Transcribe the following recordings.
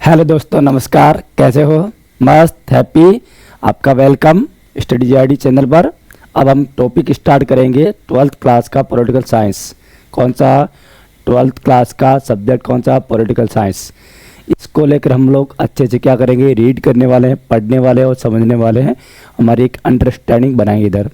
Hello दोस्तों, नमस्कार। कैसे हो? मस्त, हैप्पी। आपका वेलकम स्टडी जीआरडी चैनल पर। अब हम टॉपिक स्टार्ट करेंगे 12th क्लास का पॉलिटिकल साइंस। कौन सा? 12th क्लास का सब्जेक्ट कौन सा? Political science. इसको लेकर हम लोग अच्छे से क्या करेंगे? रीड करने वाले हैं, पढ़ने वाले हैं और समझने वाले हैं। हमारी एक अंडरस्टैंडिंग बनाएंगे इधर।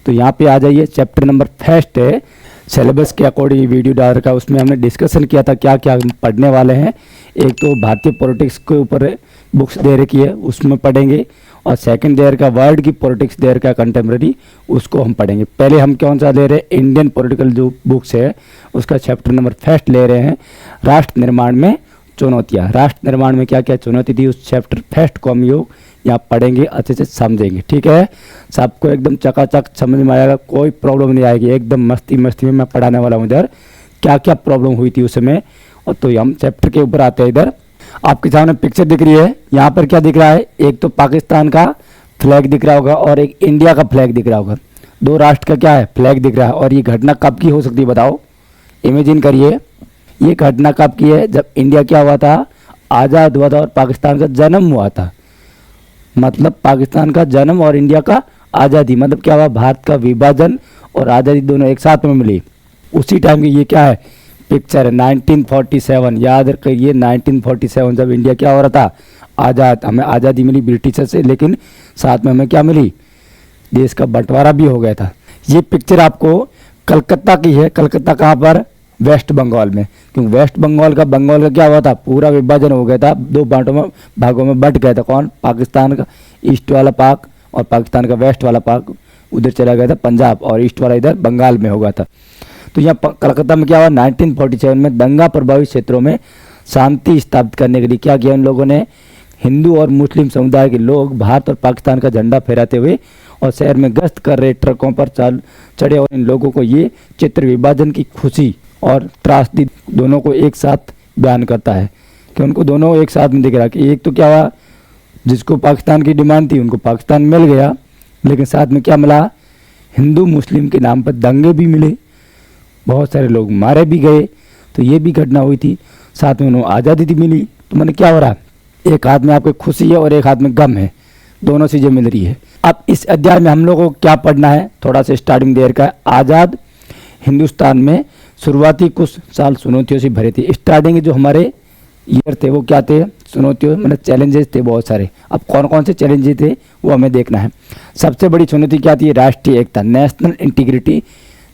तो यहाँ पे आ जाइए। चैप्टर नंबर फर्स्ट है। सिलेबस के अकॉर्डिंग वीडियो डाल रखा है, उसमें हमने डिस्कशन किया था क्या क्या हम पढ़ने वाले हैं। एक तो भारतीय पॉलिटिक्स के ऊपर बुक्स दे रखी है, उसमें पढ़ेंगे। और सेकंड देयर का वर्ल्ड की पॉलिटिक्स देयर का कंटेम्प्रेरी, उसको हम पढ़ेंगे। पहले हम कौन सा ले रहे हैं? इंडियन पॉलिटिकल जो बुक्स है उसका चैप्टर नंबर फर्स्ट ले रहे हैं, राष्ट्र निर्माण में चुनौतियाँ। राष्ट्र निर्माण में क्या क्या चुनौती थी, उस चैप्टर फर्स्ट को हम योग यहाँ पढ़ेंगे, अच्छे से समझेंगे। ठीक है? सबको एकदम चकाचक समझ में आएगा, कोई प्रॉब्लम नहीं आएगी। एकदम मस्ती मस्ती में मैं पढ़ाने वाला हूँ इधर। क्या क्या प्रॉब्लम हुई थी उस समय। और तो हम चैप्टर के ऊपर आते हैं। इधर आपके सामने पिक्चर दिख रही है। यहाँ पर क्या दिख रहा है? एक तो पाकिस्तान का फ्लैग दिख रहा होगा और एक इंडिया का फ्लैग दिख रहा होगा। दो राष्ट्र का क्या है? फ्लैग दिख रहा है। और ये घटना कब की हो सकती है बताओ? इमेजिन करिए, ये घटना कब की है? जब इंडिया क्या हुआ था? आज़ाद हुआ था और पाकिस्तान का जन्म हुआ था। मतलब पाकिस्तान का जन्म और इंडिया का आज़ादी, मतलब क्या हुआ? भारत का विभाजन और आज़ादी दोनों एक साथ में मिली। उसी टाइम की ये क्या है? पिक्चर है 1947। याद रखिए 1947 जब इंडिया क्या हो रहा था? आज़ाद। हमें आज़ादी मिली ब्रिटिशर से, लेकिन साथ में हमें क्या मिली? देश का बंटवारा भी हो गया था। ये पिक्चर आपको कलकत्ता की है। कलकत्ता कहाँ पर? वेस्ट बंगाल में। क्योंकि वेस्ट बंगाल का क्या हुआ था? पूरा विभाजन हो गया था, दो भागों में बंट गया था। कौन? पाकिस्तान का ईस्ट वाला पाक और पाकिस्तान का वेस्ट वाला पाक उधर चला गया था पंजाब, और ईस्ट वाला इधर बंगाल में हो गया था। तो यहाँ कलकत्ता में क्या हुआ? 1947 में दंगा प्रभावित क्षेत्रों में शांति स्थापित करने के लिए क्या किया उन लोगों ने? हिंदू और मुस्लिम समुदाय के लोग भारत और पाकिस्तान का झंडा फहराते हुए और शहर में गश्त कर रहे ट्रकों पर चढ़े, और इन लोगों को ये चित्र विभाजन की खुशी और त्रासदी दोनों को एक साथ बयान करता है कि उनको दोनों एक साथ में दिख रहा कि एक तो क्या हुआ, जिसको पाकिस्तान की डिमांड थी उनको पाकिस्तान मिल गया, लेकिन साथ में क्या मिला? हिंदू मुस्लिम के नाम पर दंगे भी मिले, बहुत सारे लोग मारे भी गए। तो ये भी घटना हुई थी। साथ में उन्हें आज़ादी भी मिली। तो मैंने क्या हो रहा है? एक हाथ में आपको खुशी है और एक हाथ में गम है, दोनों चीज़ें मिल रही है। अब इस अध्याय में हम लोगों को क्या पढ़ना है? थोड़ा सा स्टार्टिंग देर का। आज़ाद हिंदुस्तान में शुरुआती कुछ साल चुनौतियों से भरे थे। स्टार्टिंग जो हमारे ईयर थे वो क्या थे? चुनौतियों, मतलब चैलेंजेस थे बहुत सारे। अब कौन कौन से चैलेंजेस थे वो हमें देखना है। सबसे बड़ी चुनौती क्या थी? राष्ट्रीय एकता, नेशनल इंटीग्रिटी।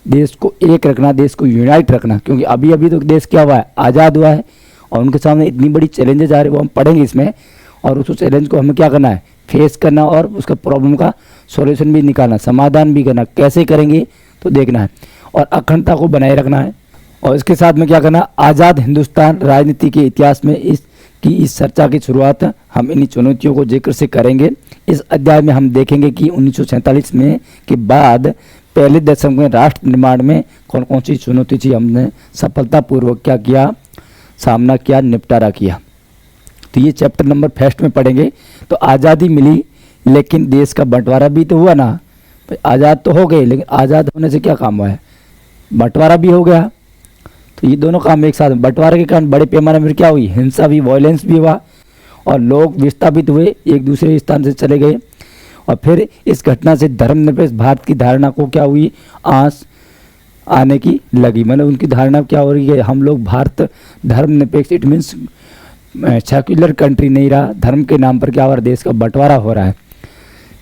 देश को एक रखना, देश को यूनाइट रखना। क्योंकि अभी अभी तो देश क्या हुआ है? आज़ाद हुआ है, और उनके सामने इतनी बड़ी चैलेंजेस आ रहे, वो हम पढ़ेंगे इसमें। और उस चैलेंज को हमें क्या करना है? फेस करना, और उसका प्रॉब्लम का सॉल्यूशन भी निकालना, समाधान भी करना। कैसे करेंगे तो देखना है। और अखंडता को बनाए रखना है। और इसके साथ में क्या करना? आज़ाद हिंदुस्तान राजनीति के इतिहास में इस चर्चा की शुरुआत हम इन्हीं चुनौतियों को जिक्र से करेंगे। इस अध्याय में हम देखेंगे कि 1947 में के बाद पहले दशक में राष्ट्र निर्माण में कौन कौन सी चुनौती थी, हमने सफलतापूर्वक क्या किया, सामना किया, निपटारा किया। तो ये चैप्टर नंबर फर्स्ट में पढ़ेंगे। तो आज़ादी मिली, लेकिन देश का बंटवारा भी तो हुआ ना। आज़ाद तो हो गए, लेकिन आज़ाद होने से क्या काम हुआ है? बंटवारा भी हो गया। तो ये दोनों काम एक साथ। बंटवारे के कारण बड़े पैमाने पर क्या हुई? हिंसा भी, वायलेंस भी हुआ, और लोग विस्थापित हुए, एक दूसरे स्थान से चले गए। और फिर इस घटना से धर्मनिरपेक्ष भारत की धारणा को क्या हुई? आंच आने की लगी। मतलब उनकी धारणा क्या हो रही है? हम लोग भारत धर्मनिरपेक्ष, इट मीन्स सेक्युलर कंट्री नहीं रहा, धर्म के नाम पर क्या हो रहा है? देश का बंटवारा हो रहा है।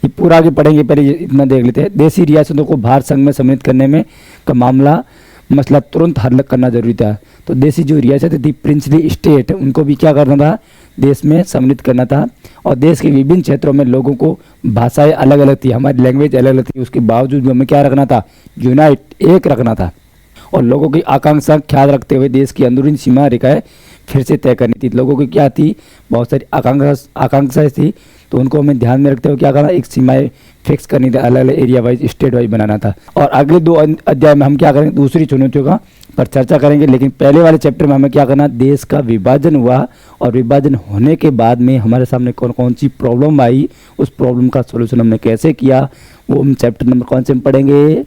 ये पूरा आगे पढ़ेंगे, पहले इतना देख लेते हैं। देशी रियासतों को भारत संघ में सम्मिलित करने में का मसला तुरंत हल करना जरूरी था। तो देशी जो रियासतें थी, प्रिंसली स्टेट, उनको भी क्या करना था? देश में सम्मिलित करना था। और देश के विभिन्न क्षेत्रों में लोगों को भाषाएं अलग अलग थी, हमारी लैंग्वेज अलग अलग थी, उसके बावजूद भी हमें क्या रखना था? यूनाइट, एक रखना था। और लोगों की आकांक्षा ख्याल रखते हुए देश की अंदरूनी सीमा रेखाएं फिर से तय करनी थी। लोगों की क्या थी? बहुत सारी आकांक्षाएं थी, तो उनको हमें ध्यान में रखते हुए क्या करना? एक सीमाएं फिक्स करनी थी, अलग अलग एरिया वाइज, स्टेट वाइज बनाना था। और अगले दो अध्याय में हम क्या करेंगे? दूसरी चुनौतियों का पर चर्चा करेंगे। लेकिन पहले वाले चैप्टर में हमें क्या करना? देश का विभाजन हुआ, और विभाजन होने के बाद में हमारे सामने कौन कौन सी प्रॉब्लम आई, उस प्रॉब्लम का सोल्यूशन हमने कैसे किया, वो हम चैप्टर नंबर कौन से में पढ़ेंगे?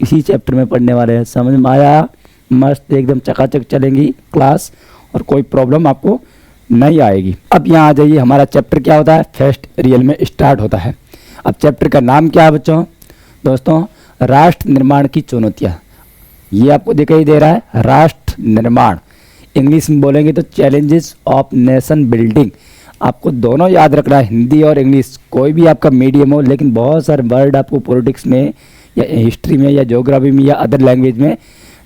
इसी चैप्टर में पढ़ने वाले हैं। समझ में आया? मस्त एकदम चकाचक चलेंगी क्लास, और कोई प्रॉब्लम आपको नहीं आएगी। अब यहाँ आ जाइए, हमारा चैप्टर क्या होता है, फर्स्ट रियल में स्टार्ट होता है। अब चैप्टर का नाम क्या है बच्चों, दोस्तों, राष्ट्र निर्माण की चुनौतियाँ। ये आपको दिखाई दे रहा है, राष्ट्र निर्माण। इंग्लिश में बोलेंगे तो चैलेंजेस ऑफ नेशन बिल्डिंग। आपको दोनों याद रखना है, हिंदी और इंग्लिश, कोई भी आपका मीडियम हो, लेकिन बहुत सारे वर्ड आपको पॉलिटिक्स में या हिस्ट्री में या ज्योग्राफी में या अदर लैंग्वेज में,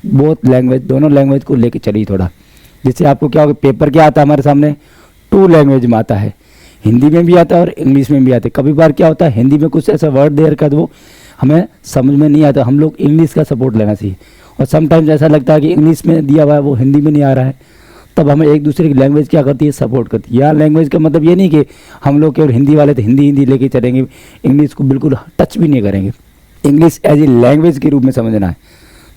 बोथ लैंग्वेज, दोनों लैंग्वेज को लेके चलिए थोड़ा। जैसे आपको क्या होगा, पेपर क्या आता है हमारे सामने, 2 लैंग्वेज में आता है, हिंदी में भी आता है और इंग्लिश में भी आता है। कभी बार क्या होता है, हिंदी में कुछ ऐसा वर्ड दे रखा है तो वो हमें समझ में नहीं आता, हम लोग इंग्लिश का सपोर्ट लेना चाहिए। और समटाइम्स ऐसा लगता है कि इंग्लिश में दिया हुआ है वो हिंदी में नहीं आ रहा है, तब हमें एक दूसरे की लैंग्वेज क्या करती है, सपोर्ट करती है। यहाँ लैंग्वेज का मतलब ये नहीं कि हम लोग केवल हिंदी वाले तो हिंदी लेके चलेंगे, इंग्लिश को बिल्कुल टच भी नहीं करेंगे। इंग्लिश एज ए लैंग्वेज के रूप में समझना है।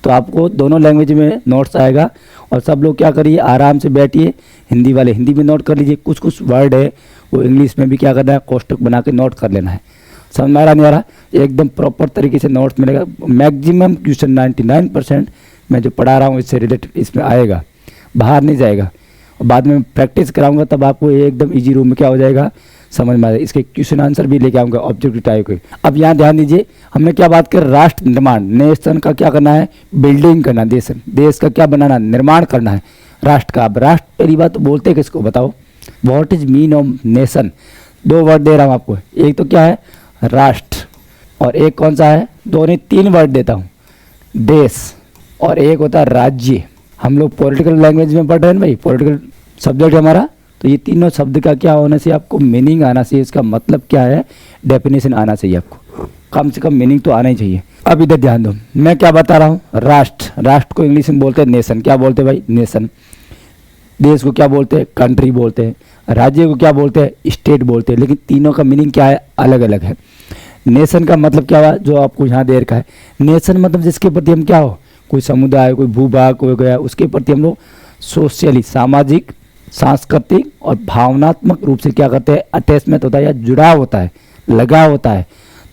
तो आपको दोनों लैंग्वेज में नोट्स आएगा और सब लोग क्या करिए, आराम से बैठिए, हिंदी वाले हिंदी में नोट कर लीजिए, कुछ कुछ वर्ड है वो इंग्लिश में भी क्या करना है, कोष्टक बना के नोट कर लेना है। समझ में आ रहा नहीं आ रहा, एकदम प्रॉपर तरीके से नोट्स मिलेगा। मैक्सिमम क्वेश्चन 99% मैं जो पढ़ा रहा हूँ इससे रिलेटेड इसमें आएगा, बाहर नहीं जाएगा। और बाद में प्रैक्टिस कराऊंगा तब आपको एकदम इजी रूम में क्या हो जाएगा, समझ में आ जाएगा। इसके क्वेश्चन आंसर भी लेके आऊँगा ऑब्जेक्टिव टाइप के। अब यहाँ ध्यान दीजिए, हमने क्या बात कर, राष्ट्र निर्माण, नेशन का क्या करना है, बिल्डिंग करना, देश का क्या बनाना, निर्माण करना है राष्ट्र का। अब राष्ट्र पहली बात तो बोलते किसको बताओ, what is mean of nation. 2 word दे रहा हूँ आपको, एक तो क्या है राष्ट्र और एक कौन सा है, दोनों 3 वर्ड देता हूँ, देश और एक होता है राज्य। हम लोग पॉलिटिकल लैंग्वेज में पढ़ रहे हैं भाई, पॉलिटिकल सब्जेक्ट हमारा, तो ये तीनों शब्द का क्या होना चाहिए, आपको मीनिंग आना चाहिए, इसका मतलब क्या है, डेफिनेशन आना चाहिए, आपको कम से कम मीनिंग तो आना ही चाहिए। अब इधर ध्यान दो, मैं क्या बता रहा हूँ, राष्ट्र, राष्ट्र को इंग्लिश में बोलते हैं नेशन, क्या बोलते हैं भाई, नेशन। देश को क्या बोलते हैं, कंट्री बोलते हैं। राज्य को क्या बोलते हैं, स्टेट बोलते हैं। लेकिन तीनों का मीनिंग क्या है, अलग अलग है। नेशन का मतलब क्या हुआ, जो आपको यहाँ दे रखा है, नेशन मतलब जिसके प्रति हम क्या हो, कोई समुदाय, कोई भूभाग हो गया, उसके प्रति हम लोग सोशली, सामाजिक, सांस्कृतिक और भावनात्मक रूप से क्या करते हैं, अटैचमेंट होता है या जुड़ाव होता है, लगाव होता है,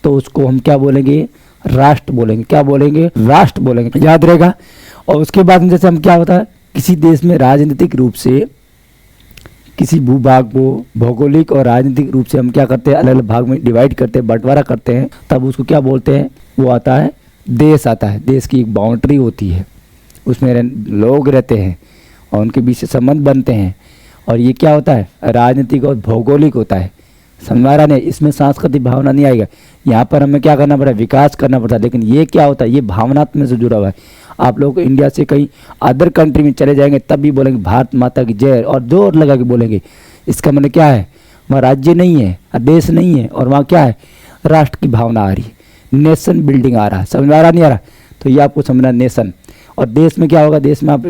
तो उसको हम क्या बोलेंगे, राष्ट्र बोलेंगे। क्या बोलेंगे, राष्ट्र बोलेंगे, याद रहेगा। और उसके बाद में जैसे हम क्या होता है, किसी देश में राजनीतिक रूप से किसी भूभाग को भौगोलिक और राजनीतिक रूप से हम क्या करते हैं, अलग अलग भाग में डिवाइड करते हैं, बंटवारा करते हैं, तब उसको क्या बोलते हैं, वो आता है देश आता है। देश की एक बाउंड्री होती है, उसमें लोग रहते हैं और उनके बीच से संबंध बनते हैं, और ये क्या होता है, राजनीतिक और भौगोलिक होता है। समझ आ रहा नहीं, इसमें सांस्कृतिक भावना नहीं आएगा। यहाँ पर हमें क्या करना पड़ता है, विकास करना पड़ता है। लेकिन ये क्या होता है, ये भावनात्मक से जुड़ा हुआ है। आप लोग इंडिया से कहीं अदर कंट्री में चले जाएंगे तब भी बोलेंगे भारत माता की जय, और जोर लगा के बोलेंगे। इसका मतलब क्या है, वहाँ राज्य नहीं है, देश नहीं है, और वहाँ क्या है, राष्ट्र की भावना आ रही है, नेशन बिल्डिंग आ रहा है। समझ आ रहा नहीं आ रहा, तो ये आपको समझना नेशन। और देश में क्या होगा, देश में आप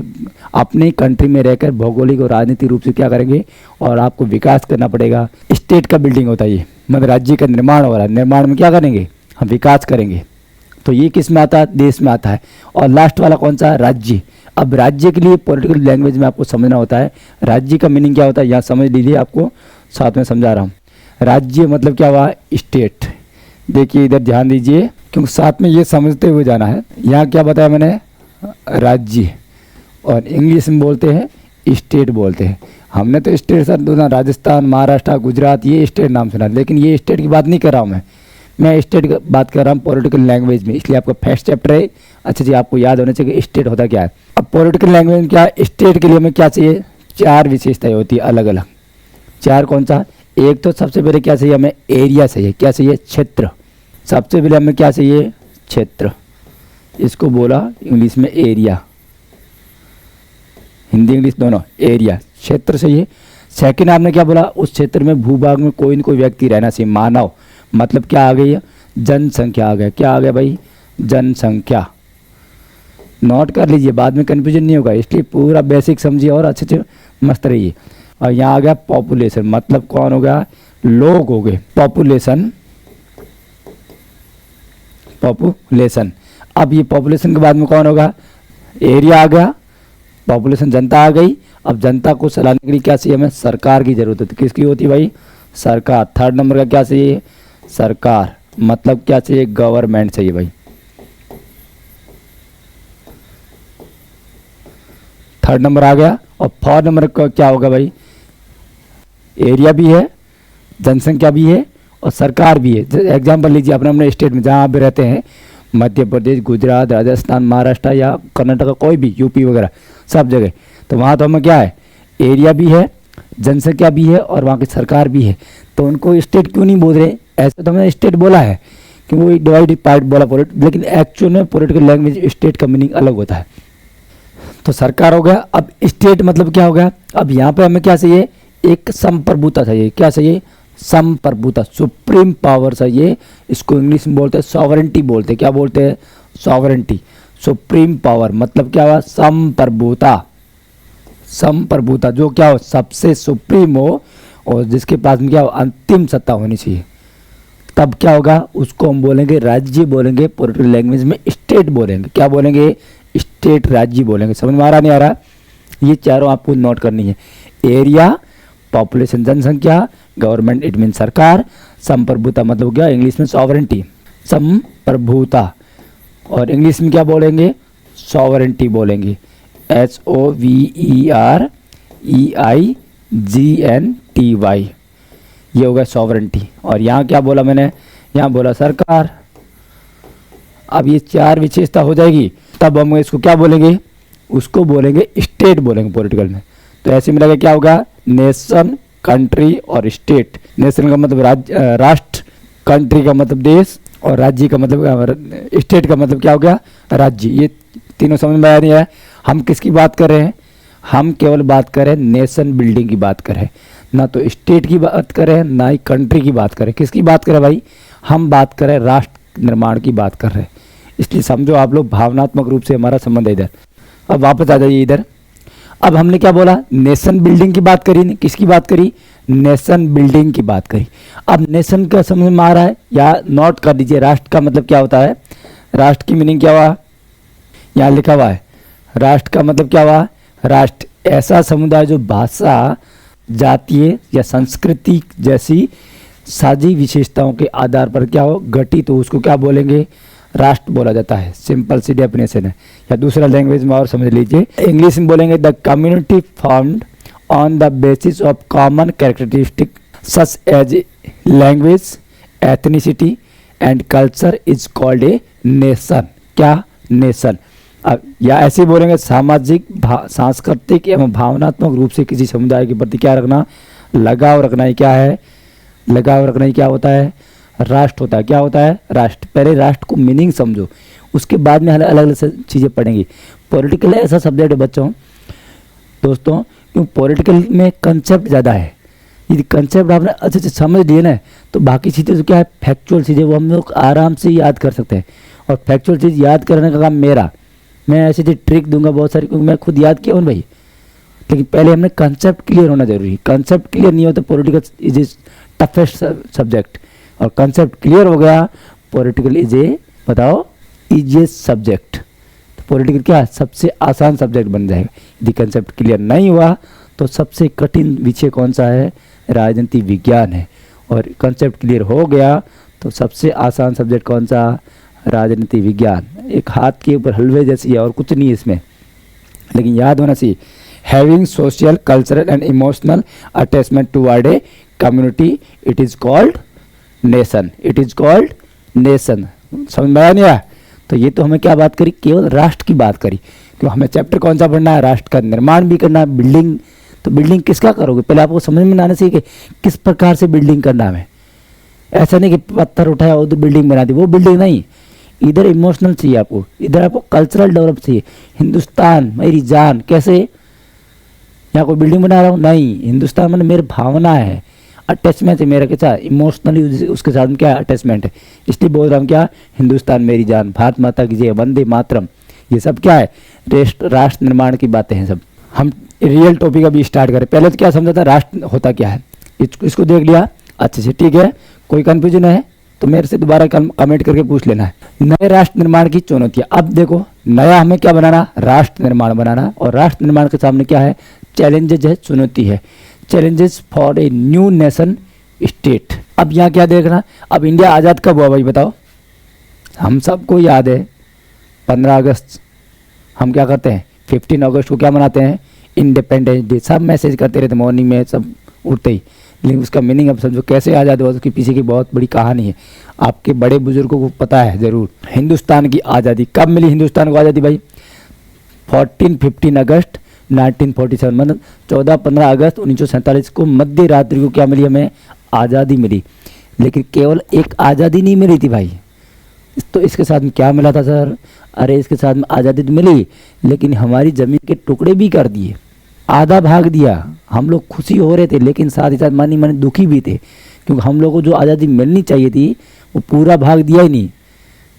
अपने कंट्री में रहकर भौगोलिक और राजनीतिक रूप से क्या करेंगे, और आपको विकास करना पड़ेगा। स्टेट का बिल्डिंग होता है ये, मतलब राज्य का निर्माण हो रहा है, निर्माण में क्या करेंगे, हम विकास करेंगे। तो ये किस में आता है, देश में आता है। और लास्ट वाला कौन सा है, राज्य। अब राज्य के लिए पॉलिटिकल लैंग्वेज में आपको समझना होता है, राज्य का मीनिंग क्या होता है, यहाँ समझ लीजिए, आपको साथ में समझा रहा हूँ। राज्य मतलब क्या हुआ, स्टेट। देखिए इधर ध्यान दीजिए, क्योंकि साथ में ये समझते हुए जाना है। यहाँ क्या बताया मैंने, राज्य, और इंग्लिश में बोलते हैं स्टेट बोलते हैं। हमने तो स्टेट सर दोनों, राजस्थान, महाराष्ट्र, गुजरात, ये स्टेट नाम सुना, लेकिन ये स्टेट की बात नहीं कर रहा हूँ मैं स्टेट की बात कर रहा हूँ पॉलिटिकल लैंग्वेज में। इसलिए आपका फर्स्ट चैप्टर है, अच्छा जी, आपको याद होना चाहिए कि स्टेट होता क्या है। अब पॉलिटिकल लैंग्वेज में क्या, स्टेट के लिए हमें क्या चाहिए, 4 विशेषताएं होती है अलग अलग। 4 कौन सा, एक तो सबसे पहले क्या चाहिए हमें, एरिया चाहिए। क्या चाहिए, क्षेत्र। सबसे पहले हमें क्या चाहिए, क्षेत्र। इसको बोला इंग्लिश में एरिया, हिंदी इंग्लिश दोनों, एरिया, क्षेत्र चाहिए। सेकंड आपने क्या बोला, उस क्षेत्र में भूभाग में कोई न कोई व्यक्ति रहना चाहिए, मानव, मतलब क्या आ गई है, जनसंख्या आ गया। क्या आ गया भाई, जनसंख्या। नोट कर लीजिए, बाद में कंफ्यूजन नहीं होगा, इसलिए पूरा बेसिक समझिए और अच्छे से मस्त रहिए। और यहाँ आ गया पॉपुलेशन, मतलब कौन हो गया, लोग हो गए, पॉपुलेशन, पॉपुलेशन। अब ये पॉपुलेशन के बाद में कौन होगा, एरिया आ गया, पॉपुलेशन जनता आ गई। अब जनता को चलाने के लिए क्या चाहिए हमें, सरकार की जरूरत होती है। किसकी होती है भाई, सरकार। थर्ड नंबर का क्या चाहिए, सरकार, मतलब क्या चाहिए, गवर्नमेंट चाहिए भाई। थर्ड नंबर आ गया। और फोर्थ नंबर का क्या होगा भाई, एरिया भी है, जनसंख्या भी है और सरकार भी है। एग्जाम्पल लीजिए अपने अपने स्टेट में जहाँ आप रहते हैं, मध्य प्रदेश, गुजरात, राजस्थान, महाराष्ट्र या कर्नाटक, कोई भी, यूपी वगैरह सब जगह, तो वहाँ तो हमें क्या है, एरिया भी है, जनसंख्या भी है और वहाँ की सरकार भी है। तो उनको स्टेट क्यों नहीं बोल रहे? ऐसे तो हमने स्टेट बोला है कि वो डिवाइड पार्ट बोला, लेकिन एक्चुअल में पॉलिटिकल लैंग्वेज स्टेट का मीनिंग अलग होता है। तो सरकार हो गया। अब स्टेट मतलब क्या हो गया? अब यहाँ पे हमें क्या चाहिए? एक संप्रभुता चाहिए। क्या चाहिए? संप्रभुता, सुप्रीम पावर चाहिए। इसको इंग्लिश में बोलते हैं सॉवरेंटी बोलते हैं। क्या बोलते हैं? Sovereignty, supreme power. मतलब क्या हुआ? संप्रभुता। संप्रभुता जो क्या हो, सबसे सुप्रीम हो और जिसके पास में क्या हो, अंतिम सत्ता होनी चाहिए। तब क्या होगा? उसको हम बोलेंगे राज्य, बोलेंगे पॉलिटिकल लैंग्वेज में स्टेट बोलेंगे। क्या बोलेंगे? स्टेट, राज्य बोलेंगे। समझ में आ रहा नहीं आ रहा? ये चारों आपको नोट करनी है। एरिया, पॉपुलेशन जनसंख्या, गवर्नमेंट इट मीन सरकार, संप्रभुता मतलब क्या? इंग्लिश में सॉवरेंटी, संप्रभुता। और इंग्लिश में क्या बोलेंगे? सॉवरेंटी बोलेंगे। SOVEREIGNTY, ये होगा सॉवरेंटी। और यहाँ क्या बोला मैंने? यहाँ बोला सरकार। अब ये चार विशेषता हो जाएगी, तब हम इसको क्या बोलेंगे? उसको बोलेंगे स्टेट बोलेंगे पॉलिटिकल में। तो ऐसे मिलाकर क्या होगा? नेशन, कंट्री और स्टेट। नेशन का मतलब राज्य, राष्ट्र, कंट्री का मतलब देश और राज्य का मतलब, स्टेट का मतलब क्या हो गया? राज्य। ये तीनों समझ में आ रही है? हम किसकी बात कर रहे हैं? हम केवल बात कर रहे हैं नेशन बिल्डिंग की बात कर रहे हैं, ना तो स्टेट की बात कर रहे हैं, ना ही कंट्री की बात कर रहे हैं। किसकी बात कर रहे हैं भाई? हम बात कर रहे हैं राष्ट्र निर्माण की बात कर रहे हैं। इसलिए समझो आप लोग, भावनात्मक रूप से हमारा संबंध है इधर। अब वापस आ जाइए इधर। अब हमने क्या बोला? नेशन बिल्डिंग की बात करी। किसकी बात करी? नेशन बिल्डिंग की बात करी। अब नेशन का समझ में आ रहा है या नोट कर दीजिए? राष्ट्र का मतलब क्या होता है? राष्ट्र की मीनिंग क्या हुआ? यहाँ लिखा हुआ है। राष्ट्र का मतलब क्या हुआ? राष्ट्र ऐसा समुदाय जो भाषा, जातीय या संस्कृति जैसी साझी विशेषताओं के आधार पर क्या हो, गठित हो, उसको क्या बोलेंगे? राष्ट्र बोला जाता है। सिंपल सी डेफिनेशन है। या दूसरा लैंग्वेज में और समझ लीजिए, इंग्लिश में बोलेंगे the community formed on the basis of common characteristic such as language, ethnicity and culture is called a nation. क्या? नेशन। अब या ऐसे बोलेंगे सामाजिक, सांस्कृतिक एवं भावनात्मक रूप से किसी समुदाय के प्रति क्या रखना? लगाव रखना ही क्या है? लगाव रखना ही क्या होता है? राष्ट्र होता है। क्या होता है? राष्ट्र। पहले राष्ट्र को मीनिंग समझो, उसके बाद में अलग अलग चीज़ें पढ़ेंगे। पॉलिटिकल ऐसा सब्जेक्ट है बच्चों, दोस्तों, क्यों पॉलिटिकल में कंसेप्ट ज़्यादा है। यदि कंसेप्ट आपने अच्छे से समझ लिए ना, तो बाकी चीज़ें तो क्या है, फैक्चुअल चीज़ें वो हम लोग आराम से याद कर सकते हैं। और फैक्चुअल चीज़ याद करने का काम मेरा, मैं ऐसी ट्रिक दूंगा बहुत सारी, क्योंकि मैं खुद याद किया हूँ भाई। लेकिन पहले हमने कंसेप्ट क्लियर होना जरूरी है। कंसेप्ट क्लियर नहीं हो तो political is a toughest subject, और कंसेप्ट क्लियर हो गया, पॉलिटिकल इज ए, बताओ, इजीएस्ट सब्जेक्ट। तो पॉलिटिकल क्या है? सबसे आसान सब्जेक्ट बन जाएगा। यदि कंसेप्ट क्लियर नहीं हुआ तो सबसे कठिन विषय कौन सा है? राजनीति विज्ञान है। और कंसेप्ट क्लियर हो गया तो सबसे आसान सब्जेक्ट कौन सा? राजनीति विज्ञान। एक हाथ के ऊपर हलवे जैसी है और कुछ नहीं है इसमें, लेकिन याद होना चाहिए। Having social, cultural and emotional attachment toward a community, it is called nation. It is called nation. समझ में आया नहीं आया? तो ये तो हमें क्या बात करी? केवल राष्ट्र की बात करी। तो हमें चैप्टर कौन सा पढ़ना है? राष्ट्र का निर्माण भी करना है। बिल्डिंग, तो बिल्डिंग किसका करोगे? पहले आपको समझ में आना चाहिए कि किस प्रकार से बिल्डिंग करना है हमें। ऐसा नहीं कि पत्थर उठाया और तो बिल्डिंग बना दी, वो बिल्डिंग नहीं। इधर इमोशनल चाहिए आपको, इधर आपको कल्चरल डेवलप चाहिए। हिंदुस्तान मेरी जान, कैसे? यहाँ कोई बिल्डिंग बना रहा हूँ नहीं, हिंदुस्तान मैंने मेरी भावना है, अटैचमेंट है मेरा, कैसा इमोशनली उसके साथ में क्या अटैचमेंट है, इसलिए बोल रहा हूँ क्या? हिंदुस्तान मेरी जान, भारत माता की जय, वंदे मातरम। ये सब क्या है? राष्ट्र निर्माण की बातें हैं सब। हम रियल टॉपिक अभी स्टार्ट करें। पहले तो क्या समझा था राष्ट्र होता क्या है, इसको देख लिया अच्छे से, ठीक है। कोई कंफ्यूजन है तो मेरे से दोबारा कमेंट करके पूछ लेना है। नए राष्ट्र निर्माण की चुनौतियां। अब देखो, नया हमें क्या बनाना? राष्ट्र निर्माण बनाना। और राष्ट्र निर्माण के सामने क्या है? चैलेंजेज है, चुनौती है। Challenges for a new nation state. अब यहाँ क्या देखना? अब इंडिया आज़ाद कब हुआ भाई बताओ? हम सबको याद है 15 अगस्त। हम क्या करते हैं? 15 अगस्त को क्या मनाते हैं? Independence day. सब मैसेज करते रहते मॉर्निंग में, सब उठते ही लेकिन उसका मीनिंग अब समझो कैसे आज़ाद हुआ, उसके पीछे की बहुत बड़ी कहानी है, आपके बड़े बुजुर्गों को पता है ज़रूर। हिंदुस्तान की आज़ादी कब मिली? हिंदुस्तान को आज़ादी भाई 15 अगस्त 1947, मतलब 14-15 अगस्त 1947 को मध्य रात्रि को क्या मिली? हमें आज़ादी मिली। लेकिन केवल एक आज़ादी नहीं मिली थी भाई, तो इसके साथ में क्या मिला था सर? अरे इसके साथ में आज़ादी तो मिली, लेकिन हमारी ज़मीन के टुकड़े भी कर दिए, आधा भाग दिया। हम लोग खुशी हो रहे थे, लेकिन साथ ही साथ मानी मानी दुखी भी थे, क्योंकि हम लोग को जो आज़ादी मिलनी चाहिए थी वो पूरा भाग दिया ही नहीं।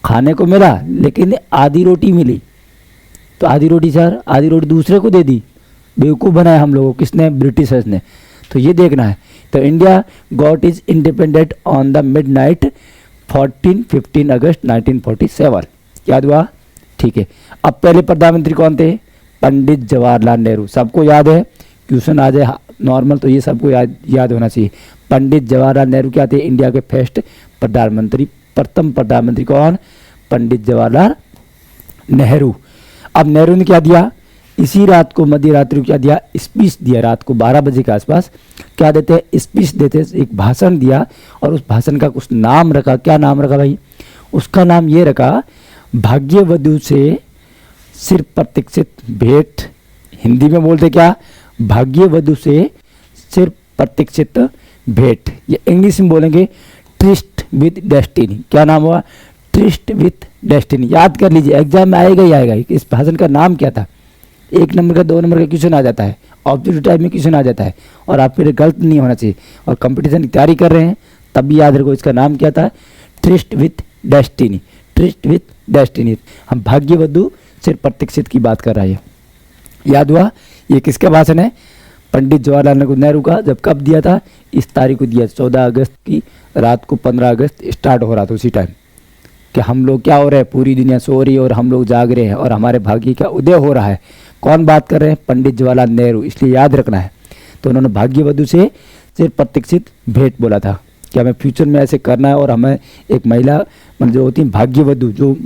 खाने को मिला लेकिन आधी रोटी मिली, तो आधी रोटी सर, आधी रोटी दूसरे को दे दी। बेवकूफ़ बनाया हम लोगों को, किसने? ब्रिटिशर्स ने। तो ये देखना है। तो India got is independent on the midnight 15 अगस्त 1947। याद हुआ? ठीक है। अब पहले प्रधानमंत्री कौन थे? पंडित जवाहरलाल नेहरू। सबको याद है, क्वेश्चन आ जाए नॉर्मल तो ये सबको याद होना चाहिए। पंडित जवाहरलाल नेहरू क्या थे? इंडिया के फर्स्ट प्रधानमंत्री, प्रथम प्रधानमंत्री कौन? पंडित जवाहरलाल नेहरू। अब नेहरू ने क्या दिया? इसी रात को मध्य रात्रि को क्या दिया? स्पीच दिया। रात को 12 बजे के आसपास क्या देते हैं? स्पीच देते, एक भाषण दिया, और उस भाषण का कुछ नाम रखा। क्या नाम रखा भाई? उसका नाम ये रखा, भाग्यवधु से सिर प्रतीक्षित भेंट। हिंदी में बोलते क्या? भाग्यवधु से सिर प्रतीक्षित भेंट। ये इंग्लिश में बोलेंगे ट्रिस्ट विद डेस्टिनी। क्या नाम हुआ? Tourist with destiny. याद कर लीजिए, एग्जाम में आएगा ही आएगा। इस भाषण का नाम क्या था? 1 नंबर का 2 नंबर का क्वेश्चन आ जाता है, ऑब्जेक्टिव टाइप में क्वेश्चन आ जाता है, और आप फिर गलत नहीं होना चाहिए। और कंपटीशन की तैयारी कर रहे हैं तब भी याद रखो, इसका नाम क्या था? Tryst with destiny. Tryst with destiny. हम भाग्यवधु सिर प्रतीक्षित की बात कर रहे हैं। याद हुआ? ये किसका भाषण है? पंडित जवाहरलाल नेहरू का। जब कब दिया था? इस तारीख को दिया, 14 अगस्त की रात को। 15 अगस्त स्टार्ट हो रहा था उसी टाइम, कि हम लोग क्या हो रहे हैं? पूरी दुनिया सो रही है और हम लोग जाग रहे हैं, और हमारे भाग्य का उदय हो रहा है। कौन बात कर रहे हैं? पंडित जवाहरलाल नेहरू। इसलिए याद रखना है। तो उन्होंने भाग्यवधु से सिर प्रतीक्षित भेंट बोला था कि हमें फ्यूचर में ऐसे करना है, और हमें एक महिला मतलब जो होती है भाग्यवधु, जो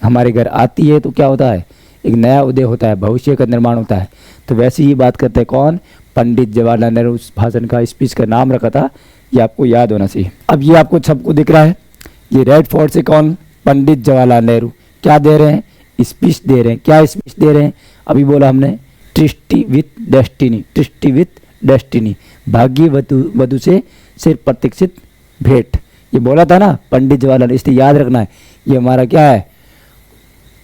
हमारे घर आती है तो क्या होता है? एक नया उदय होता है, भविष्य का निर्माण होता है। तो वैसे ही बात करते हैं कौन? पंडित जवाहरलाल नेहरू। उस भाषण का, स्पीच का नाम रखा था, ये आपको याद होना चाहिए। अब ये आपको सबको दिख रहा है, ये रेड फोर्ट से कौन? पंडित जवाहरलाल नेहरू क्या दे रहे हैं? स्पीच दे रहे हैं। क्या स्पीच दे रहे हैं? अभी बोला हमने, ट्रिस्टी विथ डेस्टिनी। ट्रिस्टी विथ डेस्टिनी, भाग्यवधु से सिर प्रतीक्षित भेंट, ये बोला था ना पंडित जवाहरलाल। इसलिए याद रखना है, ये हमारा क्या है?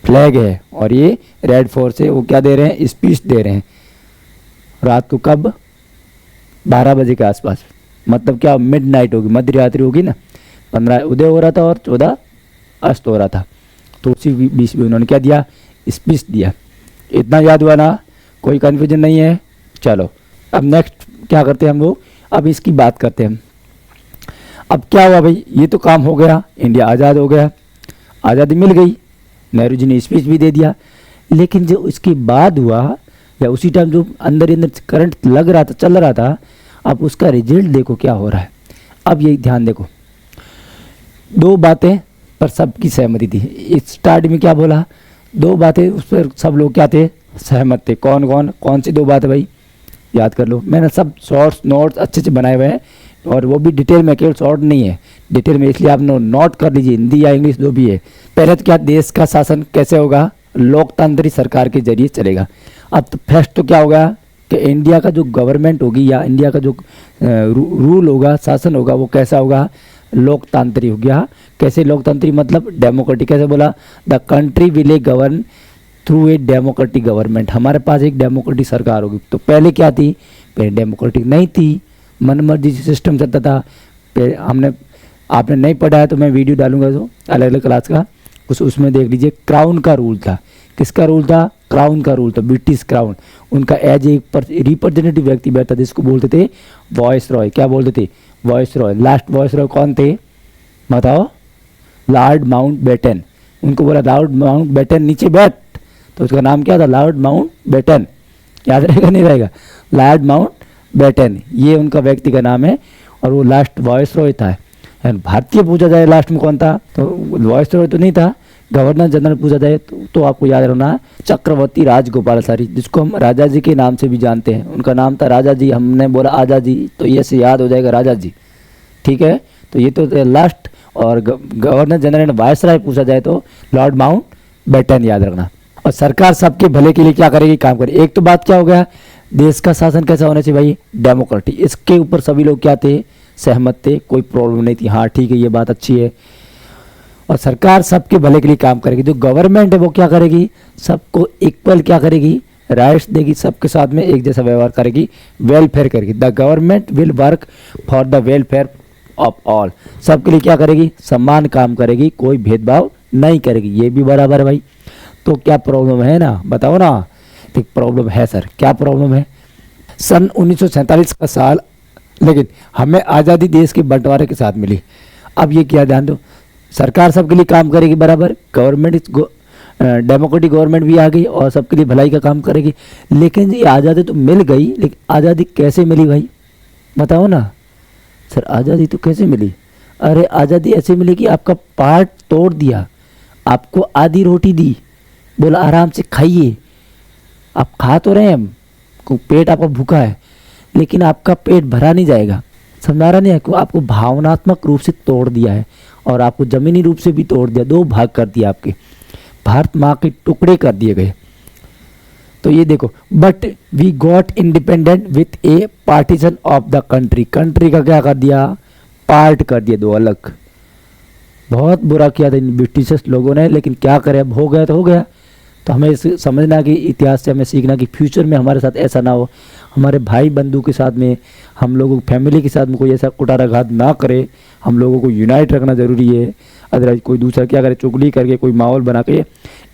फ्लैग है। और ये रेड फोर्ट से वो क्या दे रहे हैं? स्पीच दे रहे हैं। रात को कब? 12 बजे के आसपास। मतलब क्या? मिडनाइट होगी, मध्य रात्रि होगी ना। 15 उदय हो रहा था और 14 अस्त हो रहा था। तो उसी बीच में उन्होंने क्या दिया? स्पीच दिया। इतना याद हुआ ना? कोई कन्फ्यूजन नहीं है? चलो अब नेक्स्ट क्या करते हैं हम लोग? अब इसकी बात करते हैं। अब क्या हुआ भाई? ये तो काम हो गया, इंडिया आज़ाद हो गया, आज़ादी मिल गई, नेहरू जी ने स्पीच भी दे दिया। लेकिन जो इसके बाद हुआ, या उसी टाइम जो अंदर ही अंदर करंट लग रहा था, चल रहा था, अब उसका रिजल्ट देखो क्या हो रहा है। अब ये ध्यान देखो, 2 बातें पर सबकी सहमति थी। स्टार्ट में क्या बोला? 2 बातें, उस पर सब लोग क्या थे? सहमत थे। कौन कौन? कौन सी 2 बातें भाई? याद कर लो। मैंने सब शॉर्ट्स नोट्स अच्छे से बनाए हुए हैं, और वो भी डिटेल में, केवल शॉर्ट नहीं है, डिटेल में। इसलिए आप नोट कर लीजिए, हिंदी या इंग्लिश जो भी है। पहले तो क्या? देश का शासन कैसे होगा? लोकतांत्रिक सरकार के जरिए चलेगा। अब तो फर्स्ट तो क्या होगा कि इंडिया का जो गवर्नमेंट होगी, या इंडिया का जो रूल होगा, शासन होगा, वो कैसा होगा? लोकतांत्रिक हो गया। कैसे लोकतांत्रिक? मतलब डेमोक्रेटिक। कैसे बोला? The country will govern through a democratic government. हमारे पास एक डेमोक्रेटिक सरकार होगी। तो पहले क्या थी? पहले डेमोक्रेटिक नहीं थी, मनमर्जी सिस्टम चलता था। आपने नहीं पढ़ा है तो मैं वीडियो डालूंगा जो अलग अलग क्लास का, उसमें देख लीजिए। क्राउन का रूल था। किसका रूल था? क्राउन का रूल था, ब्रिटिश क्राउन। उनका एज एक रिप्रेजेंटेटिव व्यक्ति बैठता था, जिसको बोलते थे वॉइस रॉय। क्या बोलते थे? Viceroy. Last viceroy कौन थे? बताओ। Lord Mountbatten. उनको बोला लॉर्ड माउंट बेटन नीचे बैठ, तो उसका नाम क्या था? Lord Mountbatten. याद रहेगा नहीं रहेगा? लॉर्ड माउंट बेटन, ये उनका व्यक्ति का नाम है, और वो लास्ट वॉइस रॉय था। भारतीय पूछा जाए लास्ट में कौन था, तो वॉइस रॉय तो नहीं था, गवर्नर जनरल पूछा जाए तो आपको याद रखना है चक्रवर्ती राजगोपालाचारी, जिसको हम राजा जी के नाम से भी जानते हैं। उनका नाम था राजा जी, हमने बोला आजा जी, तो ये से याद हो जाएगा राजा जी। ठीक है, तो ये तो लास्ट। और गवर्नर जनरल एंड वायसराय पूछा जाए तो लॉर्ड माउंट बैटन याद रखना। और सरकार सबके भले के लिए क्या करेगी, काम करेगी। एक तो बात क्या हो गया, देश का शासन कैसा होना चाहिए भाई, डेमोक्रेटिक। इसके ऊपर सभी लोग क्या थे, सहमत थे, कोई प्रॉब्लम नहीं थी। हाँ ठीक है, ये बात अच्छी है। और सरकार सबके भले के लिए काम करेगी। जो गवर्नमेंट है वो क्या करेगी, सबको इक्वल क्या करेगी, राइट्स देगी, सबके साथ में एक जैसा व्यवहार करेगी, वेलफेयर करेगी। The government will work for the welfare of all, सबके लिए क्या करेगी, समान काम करेगी, कोई भेदभाव नहीं करेगी। ये भी बराबर है भाई। तो क्या प्रॉब्लम है ना, बताओ ना। एक प्रॉब्लम है सर, क्या प्रॉब्लम है। सन 1947 का साल, लेकिन हमें आज़ादी देश के बंटवारे के साथ मिली। अब ये क्या ध्यान दो, सरकार सबके लिए काम करेगी बराबर, गवर्नमेंट डेमोक्रेटिक गवर्नमेंट भी आ गई और सबके लिए भलाई का काम करेगी। लेकिन ये आज़ादी तो मिल गई, लेकिन आज़ादी कैसे मिली भाई, बताओ ना सर। आज़ादी तो कैसे मिली, अरे आज़ादी ऐसे मिली कि आपका पार्ट तोड़ दिया, आपको आधी रोटी दी, बोला आराम से खाइए। आप खा तो रहे हैं, हम पेट आपका भूखा है, लेकिन आपका पेट भरा नहीं जाएगा, समझा रहा नहीं है। क्यों, आपको भावनात्मक रूप से तोड़ दिया है और आपको जमीनी रूप से भी तोड़ दिया, दो भाग कर दिया, आपके भारत माँ के टुकड़े कर दिए गए। तो ये देखो, but we got independent with a partition of the country, country का क्या कर दिया, पार्ट कर दिया, दो अलग। बहुत बुरा किया था इन ब्रिटिश लोगों ने, लेकिन क्या करें, अब हो गया तो हो गया। तो हमें इसे समझना कि इतिहास से हमें सीखना कि फ्यूचर में हमारे साथ ऐसा ना हो, हमारे भाई बंधु के साथ में, हम लोगों फैमिली के साथ में कोई ऐसा कुटाराघात ना करे। हम लोगों को यूनाइट रखना ज़रूरी है। अदरवाइज कोई दूसरा क्या करे, चुगली करके कोई माहौल बना के,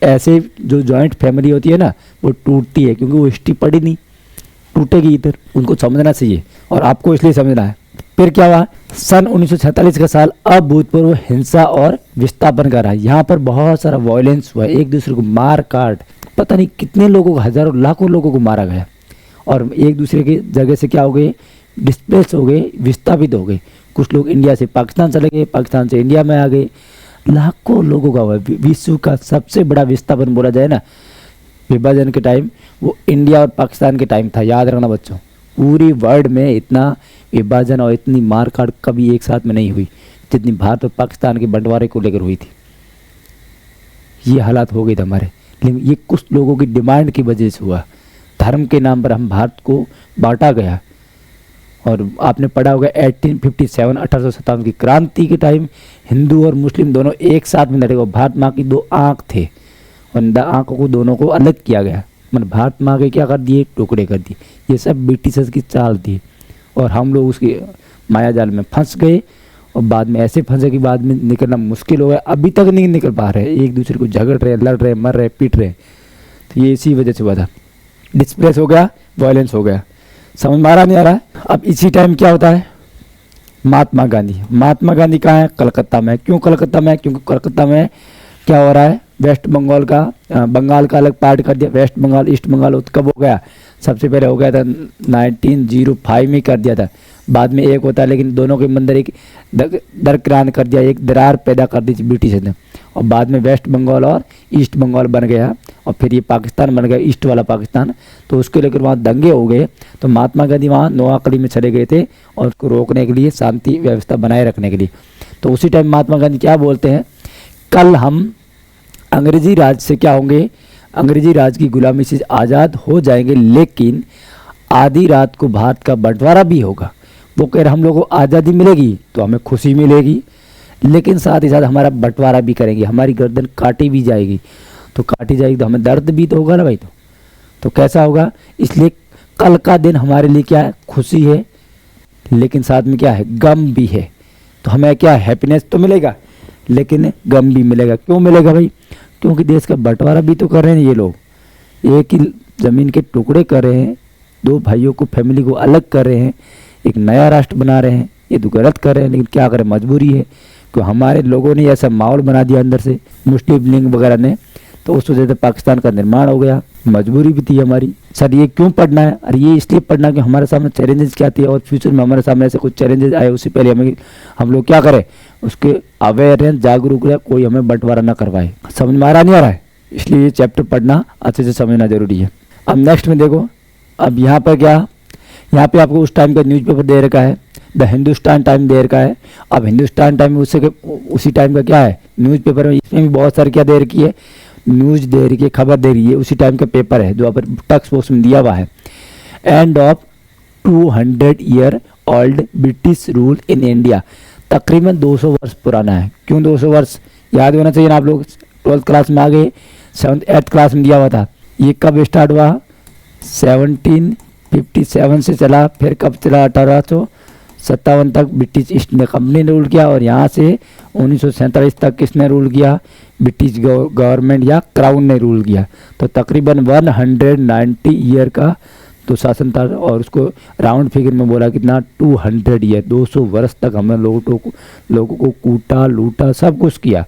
ऐसे जो जॉइंट फैमिली होती है ना वो टूटती है, क्योंकि वो हिस्ट्री पड़ी नहीं, टूटेगी इधर। उनको समझना चाहिए और आपको इसलिए समझना है। फिर क्या हुआ, सन 1947 का साल अभूतपूर्व हिंसा और विस्थापन का रहा। यहाँ पर बहुत सारा वायलेंस हुआ, एक दूसरे को मार काट, पता नहीं कितने लोगों को, हजारों लाखों लोगों को मारा गया। और एक दूसरे की जगह से क्या हो गए, डिस्प्लेस हो गए, विस्थापित हो गए। कुछ लोग इंडिया से पाकिस्तान चले गए, पाकिस्तान से इंडिया में आ गए, लाखों लोगों का हुआ। विश्व का सबसे बड़ा विस्थापन बोला जाए ना विभाजन के टाइम, वो इंडिया और पाकिस्तान के टाइम था, याद रखना बच्चों। पूरी वर्ल्ड में इतना विभाजन और इतनी मार काट कभी एक साथ में नहीं हुई जितनी भारत और पाकिस्तान के बंटवारे को लेकर हुई थी। ये हालात हो गए थे हमारे, लेकिन ये कुछ लोगों की डिमांड की वजह से हुआ। धर्म के नाम पर हम भारत को बांटा गया। और आपने पढ़ा होगा 1857 1857 की क्रांति के टाइम हिंदू और मुस्लिम दोनों एक साथ में लड़े। और भारत माँ की दो आँख थे और इन आँखों को दोनों को अलग किया गया, मतलब भारत माँ के क्या कर दिए, टुकड़े कर दिए। ये सब ब्रिटिशर्स की चाल थी और हम लोग उसकी माया जाल में फंस गए और बाद में ऐसे फंसे कि बाद में निकलना मुश्किल हो गया। अभी तक नहीं निकल पा रहे, एक दूसरे को झगड़ रहे, लड़ रहे, मर रहे, पीट रहे। तो ये इसी वजह से हुआ था, डिस्प्लेस हो गया, वायलेंस हो गया। समझ में आ रहा नहीं आ रहा है। अब इसी टाइम क्या होता है, महात्मा गांधी। महात्मा गांधी कहाँ है, कलकत्ता में। क्यों कलकत्ता में, क्योंकि कलकत्ता में क्या हो रहा है, वेस्ट बंगाल का बंगाल का अलग पार्ट कर दिया। वेस्ट बंगाल ईस्ट बंगाल कब हो गया, सबसे पहले हो गया था 1905 में कर दिया था। बाद में एक होता है, लेकिन दोनों के अंदर एक दरकिरार कर दिया, एक दरार पैदा कर दी थी ब्रिटिश ने। और बाद में वेस्ट बंगाल और ईस्ट बंगाल बन गया और फिर ये पाकिस्तान बन गया, ईस्ट वाला पाकिस्तान। तो उसके लेकर वहाँ दंगे हो गए। तो महात्मा गांधी वहाँ नोआखली में चले गए थे और उसको रोकने के लिए, शांति व्यवस्था बनाए रखने के लिए। तो उसी टाइम महात्मा गांधी क्या बोलते हैं, कल हम अंग्रेजी राज से क्या होंगे, अंग्रेजी राज की गुलामी से आज़ाद हो जाएंगे, लेकिन आधी रात को भारत का बंटवारा भी होगा। वो कह रहे हम लोगों को आज़ादी मिलेगी तो हमें खुशी मिलेगी, लेकिन साथ ही साथ हमारा बंटवारा भी करेंगे, हमारी गर्दन काटी भी जाएगी। तो काटी जाएगी तो हमें दर्द भी तो होगा ना भाई। तो कैसा होगा, इसलिए कल का दिन हमारे लिए क्या है, खुशी है, लेकिन साथ में क्या है, गम भी है। तो हमें क्या, हैप्पीनेस तो मिलेगा लेकिन गम भी मिलेगा। क्यों मिलेगा भाई, क्योंकि देश का बंटवारा भी तो कर रहे हैं ये लोग, एक ही ज़मीन के टुकड़े कर रहे हैं, दो भाइयों को, फैमिली को अलग कर रहे हैं, एक नया राष्ट्र बना रहे हैं। ये तो गलत कर रहे हैं, लेकिन क्या करें, मजबूरी है। क्यों, हमारे लोगों ने ऐसा माहौल बना दिया अंदर से, मुस्लिम लीग वगैरह ने। तो उस वजह से पाकिस्तान का निर्माण हो गया, मजबूरी भी थी हमारी। सर ये क्यों पढ़ना है? अरे ये इसलिए पढ़ना कि हमारे सामने चैलेंजेस क्या थी और फ्यूचर में हमारे सामने ऐसे कुछ चैलेंजेस आए उससे पहले हम लोग क्या करें, उसके अवेयरनेस, जागरूक रहे, कोई हमें बंटवारा ना करवाए। समझ में आ रहा नहीं आ रहा है? इसलिए ये चैप्टर पढ़ना अच्छे से समझना जरूरी है। अब नेक्स्ट में देखो, अब यहाँ पर क्या, यहाँ पे आपको उस टाइम का न्यूज़पेपर दे रखा है, द हिंदुस्तान टाइम दे रखा है। अब हिंदुस्तान टाइम में उसी टाइम का क्या है न्यूज़पेपर में, इसमें भी बहुत सारी क्या दे रखी है, न्यूज़ दे रही है, खबर दे रही है, उसी टाइम का पेपर है जो आप टेक्स्ट बॉक्स में दिया हुआ है। End of 200 year old British rule in India, तकरीबन 200 वर्ष पुराना है। क्यों 200 वर्ष? याद होना चाहिए ना, आप लोग 12th क्लास में आ गए, 7th 8th क्लास में दिया हुआ था। ये कब स्टार्ट हुआ? 1757 से चला, फिर कब चला? 1857 तक ब्रिटिश ईस्ट इंडिया कंपनी ने रूल किया, और यहाँ से 1947 तक किसने रूल किया? ब्रिटिश गवर्नमेंट या क्राउन ने रूल किया। तो तकरीबन 190 ईयर का तो शासन था, और उसको राउंड फिगर में बोला कितना? 200 ईयर, 200 वर्ष तक हमने लोगों को कूटा, लूटा, सब कुछ किया।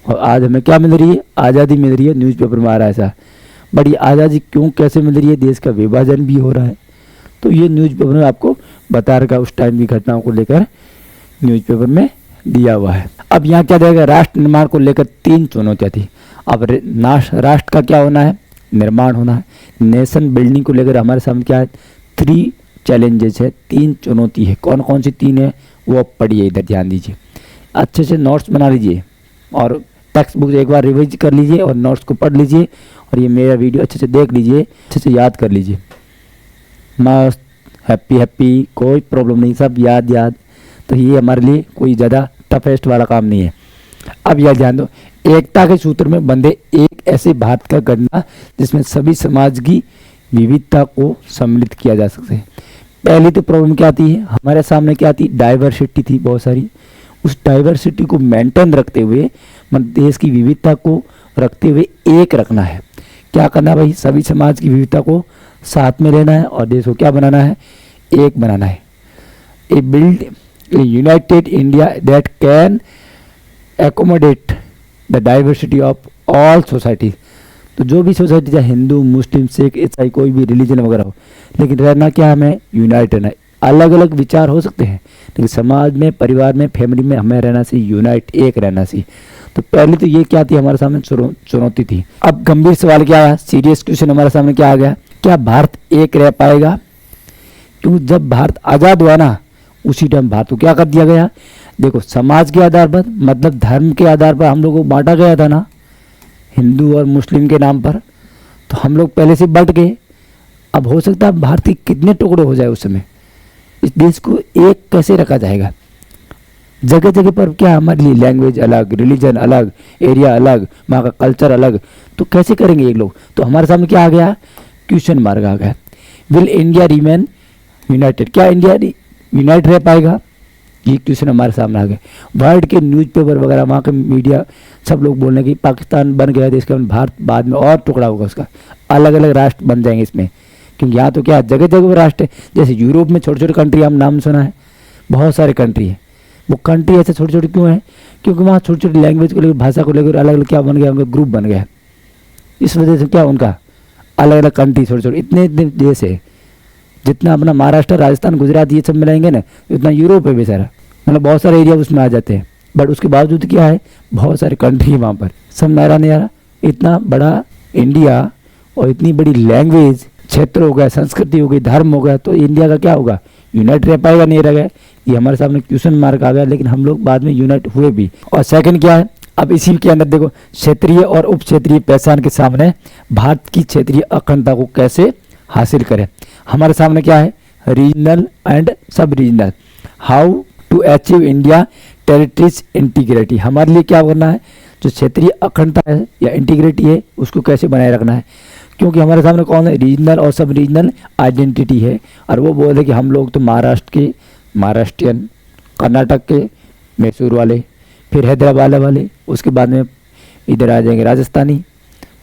और आज हमें क्या मिल रही है? आज़ादी मिल रही है। न्यूज़पेपर में आ रहा है ऐसा। बड़ी आज़ादी क्यों, कैसे मिल रही है? देश का विभाजन भी हो रहा है। तो ये न्यूज़पेपर में आपको बता रखा, उस टाइम की घटनाओं को लेकर न्यूज़पेपर में दिया हुआ है। अब यहाँ क्या देगा? राष्ट्र निर्माण को लेकर 3 चुनौतियाँ थी। अब राष्ट्र का क्या होना है? निर्माण होना है। नेशन बिल्डिंग को लेकर हमारे सामने क्या है? 3 चैलेंजेस है, 3 चुनौती है। कौन कौन सी 3 है वो आप पढ़िए, इधर ध्यान दीजिए, अच्छे से नोट्स बना लीजिए और टेक्स्ट बुक एक बार रिवाइज कर लीजिए और नोट्स को पढ़ लीजिए, और ये मेरा वीडियो अच्छे से देख लीजिए, अच्छे से याद कर लीजिए। मस्त हैप्पी, कोई प्रॉब्लम नहीं, सब याद। तो ये हमारे लिए कोई ज़्यादा टफेस्ट वाला काम नहीं है। अब यह ध्यान दो, एकता के सूत्र में बंधे एक ऐसे भारत का गढ़ना जिसमें सभी समाज की विविधता को सम्मिलित किया जा सकते हैं। पहली तो प्रॉब्लम क्या आती है हमारे सामने? क्या आती? डाइवर्सिटी थी बहुत सारी। उस डाइवर्सिटी को मेंटेन रखते हुए, मतलब देश की विविधता को रखते हुए एक रखना है। क्या करना भाई? सभी समाज की विविधता को साथ में लेना है और देश को क्या बनाना है? एक बनाना है। A build a united India that can accommodate the diversity of all society. तो जो भी सोसाइटी, चाहे हिंदू, मुस्लिम, सिख, ईसाई, कोई भी रिलीजन वगैरह हो, लेकिन रहना क्या हमें? यूनाइट रहना है। अलग अलग विचार हो सकते हैं, लेकिन समाज में, परिवार में, फैमिली में हमें रहना चाहिए यूनाइट, एक रहना चाहिए। तो पहले तो ये क्या थी हमारे सामने? चुनौती थी। अब गंभीर सवाल क्या आया? सीरियस क्वेश्चन हमारे सामने क्या आ गया? क्या भारत एक रह पाएगा? क्योंकि जब भारत आज़ाद हुआ ना, उसी टाइम भारत को क्या कर दिया गया? देखो, समाज के आधार पर, मतलब धर्म के आधार पर हम लोगों को बांटा गया था ना, हिंदू और मुस्लिम के नाम पर। तो हम लोग पहले से बंट गए। अब हो सकता है भारत के कितने टुकड़े हो जाए उस समय। इस देश को एक कैसे रखा जाएगा? जगह जगह पर क्या हमारे लिए लैंग्वेज अलग, रिलीजन अलग, एरिया अलग, वहाँ का कल्चर अलग, तो कैसे करेंगे ये लोग? तो हमारे सामने क्या आ गया? क्वेश्चन मार्क आ गया। Will India remain United? क्या इंडिया यूनाइट रह पाएगा? ये क्वेश्चन हमारे सामने आ गए। वर्ल्ड के न्यूज़पेपर वगैरह, वहाँ के मीडिया, सब लोग बोलने की पाकिस्तान बन गया देश का, भारत बाद में और टुकड़ा होगा उसका, अलग अलग राष्ट्र बन जाएंगे इसमें। क्योंकि यहाँ तो क्या जगह जगह राष्ट्र है। जैसे यूरोप में छोटे छोटे कंट्री, हम नाम सुना है, बहुत सारे कंट्री है। वो कंट्री ऐसे छोटे छोटे क्यों है? क्योंकि वहाँ छोटी छोटी लैंग्वेज को लेकर, भाषा को लेकर अलग अलग क्या बन गया, उनका ग्रुप बन गया। इस वजह से क्या उनका अलग अलग कंट्री, छोटे छोटे इतने इतने देश है। जितना अपना महाराष्ट्र, राजस्थान, गुजरात ये सब मिलाएंगे ना, उतना यूरोप है बेचारा, मतलब बहुत सारे एरिया उसमें आ जाते हैं। बट उसके बावजूद क्या है, बहुत सारे कंट्री है वहाँ पर। समझ आ रहा नहीं आ रहा? इतना बड़ा इंडिया और इतनी बड़ी लैंग्वेज, क्षेत्र हो गया, संस्कृति हो गई, धर्म हो गया, तो इंडिया का क्या होगा? यूनाइट रह पाएगा? नहीं रह गया। ये हमारे सामने क्वेश्चन मार्क आ गया। लेकिन हम लोग बाद में यूनाइट हुए भी। और सेकंड क्या है? अब इसी के अंदर देखो, क्षेत्रीय और उप क्षेत्रीय पहचान के सामने भारत की क्षेत्रीय अखंडता को कैसे हासिल करें। हमारे सामने क्या है? Regional and sub regional, how to achieve India territories integrity. हमारे लिए क्या करना है? जो क्षेत्रीय अखंडता है या इंटीग्रिटी है, उसको कैसे बनाए रखना है। क्योंकि हमारे सामने कौन है? रीजनल और सब रीजनल आइडेंटिटी है। और वो बोले कि हम लोग तो महाराष्ट्र के महाराष्ट्रियन, कर्नाटक के मैसूर वाले, फिर हैदराबाद वाले, उसके बाद में इधर आ जाएंगे राजस्थानी,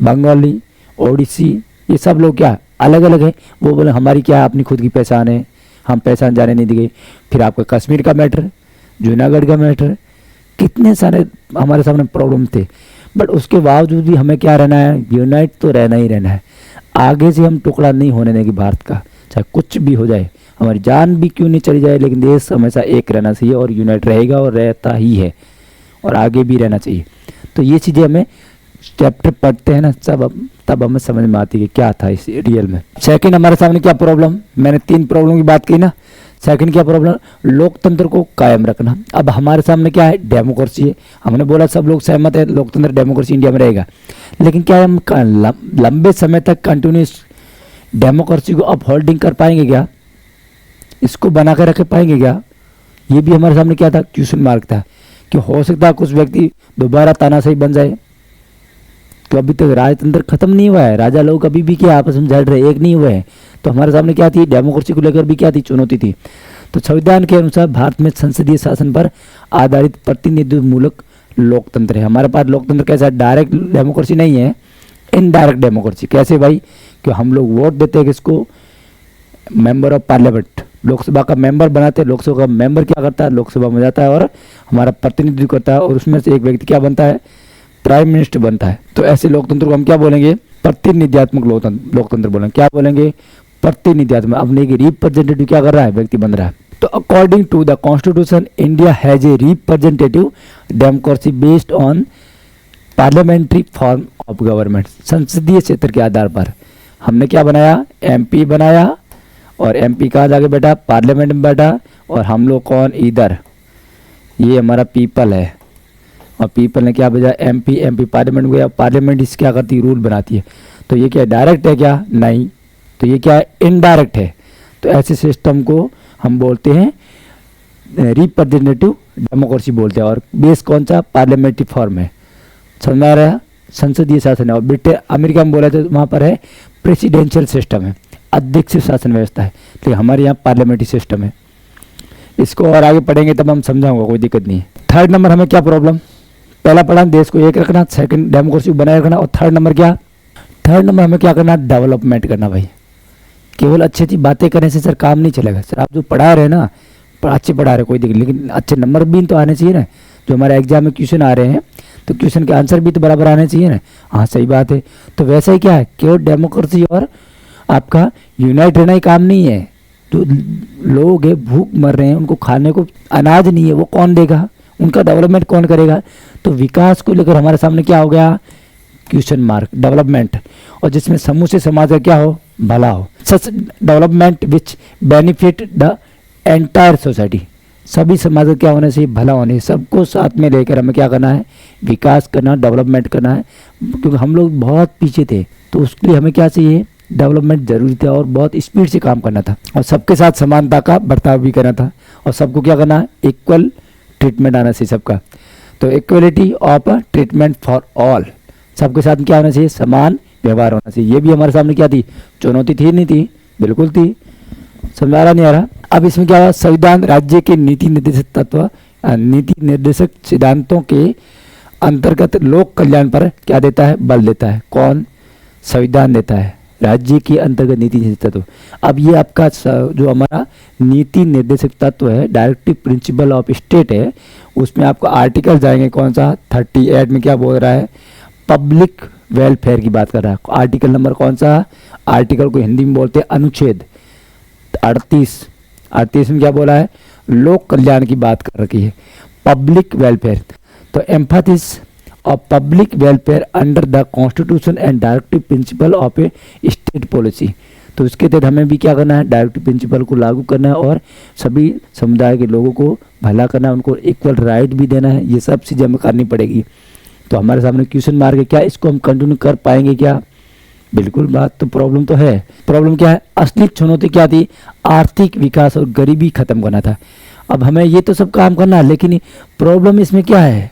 बंगाली, ओडिसी, ये सब लोग क्या अलग अलग है। वो बोले हमारी क्या अपनी खुद की पहचान है, हम पहचान जाने नहीं दी। फिर आपका कश्मीर का मैटर, जूनागढ़ का मैटर, कितने सारे हमारे सामने प्रॉब्लम थे। बट उसके बावजूद भी हमें क्या रहना है, यूनाइट तो रहना ही रहना है। आगे से हम टुकड़ा नहीं होने देंगे भारत का, चाहे कुछ भी हो जाए, हमारी जान भी क्यों नहीं चली जाए, लेकिन देश हमेशा एक रहना चाहिए और यूनाइट रहेगा और रहता ही है और आगे भी रहना चाहिए। तो ये चीज़ें हमें चैप्टर पढ़ते हैं ना तब हमें समझ में आती है कि क्या था इस रियल में। सेकंड हमारे सामने क्या प्रॉब्लम, मैंने 3 प्रॉब्लम की बात की ना। सेकंड क्या प्रॉब्लम, लोकतंत्र को कायम रखना। अब हमारे सामने क्या है, डेमोक्रेसी है। हमने बोला सब लोग सहमत है लोकतंत्र डेमोक्रेसी इंडिया में रहेगा, लेकिन क्या हम लंबे समय तक कंटिन्यूस डेमोक्रेसी को अपहोल्डिंग कर पाएंगे क्या, इसको बना कर रख पाएंगे क्या? ये भी हमारे सामने क्या था, क्वेश्चन मार्क था कि हो सकता है कुछ व्यक्ति दोबारा तानाशाही बन जाए। तो अभी तक राजतंत्र खत्म नहीं हुआ है, राजा लोग अभी भी क्या आपस में लड़ रहे, एक नहीं हुए हैं। तो हमारे सामने क्या थी, डेमोक्रेसी को लेकर भी क्या थी, चुनौती थी। तो संविधान के अनुसार भारत में संसदीय शासन पर आधारित प्रतिनिधित्वमूलक लोकतंत्र है। हमारे पास लोकतंत्र कैसा है, डायरेक्ट डेमोक्रेसी नहीं है, इनडायरेक्ट डेमोक्रेसी। कैसे भाई, कि हम लोग वोट देते हैं किसको, मेंबर ऑफ पार्लियामेंट, लोकसभा का मेंबर बनाते हैं। लोकसभा का मेंबर क्या करता है, लोकसभा में जाता है और हमारा प्रतिनिधित्व करता है, और उसमें से एक व्यक्ति क्या बनता है, प्राइम मिनिस्टर बनता है। तो ऐसे लोकतंत्र को हम क्या बोलेंगे, प्रतिनिधित्वमूलक लोकतंत्र बोलेंगे। क्या बोलेंगे, प्रतिनिधित्व। अब नहीं कि रिप्रेजेंटेटिव क्या कर रहा है, व्यक्ति बन रहा है। तो according to the constitution India has a representative democracy based on parliamentary form of government. संसदीय क्षेत्र के आधार पर हमने क्या बनाया, एमपी बनाया, और एमपी कहाँ जाके बैठा, पार्लियामेंट में बैठा। और हम लोग कौन, इधर ये हमारा पीपल है, और पीपल ने क्या भेजा, एमपी, एमपी पार्लियामेंट में गया, पार्लियामेंट इस क्या करती है, रूल बनाती है। तो ये क्या डायरेक्ट है क्या, नहीं। तो ये क्या है, इनडायरेक्ट है। तो ऐसे सिस्टम को हम बोलते हैं रिप्रेजेंटेटिव डेमोक्रेसी बोलते हैं, और बेस कौन सा, पार्लियामेंट्री फॉर्म है। समझ में आ रहा है, संसदीय शासन है। और ब्रिटेन अमेरिका में बोला तो वहाँ पर है प्रेसिडेंशियल सिस्टम है, अध्यक्ष शासन व्यवस्था है, लेकिन हमारे यहाँ पार्लियामेंट्री सिस्टम है। इसको और आगे पढ़ेंगे तब हम समझाऊंगा, कोई दिक्कत नहीं है। थर्ड नंबर हमें क्या प्रॉब्लम, पहला पढ़ा देश को एक रखना, सेकंड डेमोक्रेसी को बनाए रखना, और थर्ड नंबर क्या, थर्ड नंबर हमें क्या करना, डेवलपमेंट करना। भाई केवल अच्छी अच्छी बातें करने से सर काम नहीं चलेगा। सर आप जो पढ़ा रहे हैं ना, अच्छे पढ़ा रहे कोई दिक्कत, लेकिन अच्छे नंबर भी तो आने चाहिए ना। जो हमारे एग्जाम में क्वेश्चन आ रहे हैं तो क्वेश्चन के आंसर भी तो बराबर आने चाहिए ना। हाँ सही बात है। तो वैसा ही क्या है, केवल डेमोक्रेसी और आपका यूनाइट रहना ही काम नहीं है। जो लोग है भूख मर रहे हैं, उनको खाने को अनाज नहीं है, वो कौन देगा, उनका डेवलपमेंट कौन करेगा। तो विकास को लेकर हमारे सामने क्या हो गया, क्वेश्चन मार्क, डेवलपमेंट, और जिसमें समूचे समाज का क्या हो, भला हो। Such development which benefit the entire society, सभी समाज का क्या होना चाहिए, भला होने, सबको साथ में लेकर हमें क्या करना है, विकास करना, डेवलपमेंट करना है। क्योंकि हम लोग बहुत पीछे थे, तो उसके लिए हमें क्या चाहिए, डेवलपमेंट जरूरी था, और बहुत स्पीड से काम करना था, और सबके साथ समानता का बर्ताव भी करना था, और सबको क्या करना है, इक्वल ट्रीटमेंट आना चाहिए सबका। तो equality of treatment for all, सबके साथ क्या होना चाहिए, समान व्यवहार होना चाहिए। ये भी हमारे सामने क्या थी, चुनौती थी, नहीं थी, बिल्कुल थी। समझ आ रहा नहीं आ रहा। अब इसमें क्या हुआ, संविधान राज्य के नीति निर्देशक तत्व, नीति निर्देशक सिद्धांतों के अंतर्गत लोक कल्याण पर क्या देता है, बल देता है। कौन, संविधान देता है, राज्य के अंतर्गत नीति निर्देशक तत्व। अब ये आपका जो हमारा नीति निर्देशक तत्व है, डायरेक्टिव प्रिंसिपल ऑफ स्टेट है, उसमें आपको आर्टिकल जाएंगे, कौन सा 38 में क्या बोल रहा है, पब्लिक वेलफेयर की बात कर रहा है। आर्टिकल नंबर कौन सा, आर्टिकल को हिंदी में बोलते हैं अनुच्छेद 38 में क्या बोला है, लोक कल्याण की बात कर रखी है, पब्लिक वेलफेयर। तो emphasis of public welfare under the constitution and directive principle of A state policy. तो उसके तहत हमें भी क्या करना है, डायरेक्टिव प्रिंसिपल को लागू करना है, और सभी समुदाय के लोगों को भला करना है, उनको इक्वल राइट भी देना है। ये सब चीज़ें हमें करनी पड़ेगी। तो हमारे सामने क्वेश्चन मार्क है, क्या इसको हम कंटिन्यू कर पाएंगे क्या, बिल्कुल बात तो प्रॉब्लम तो है। प्रॉब्लम क्या है, असली चुनौती क्या थी, आर्थिक विकास और गरीबी खत्म करना था। अब हमें ये तो सब काम करना है, लेकिन प्रॉब्लम इसमें क्या है,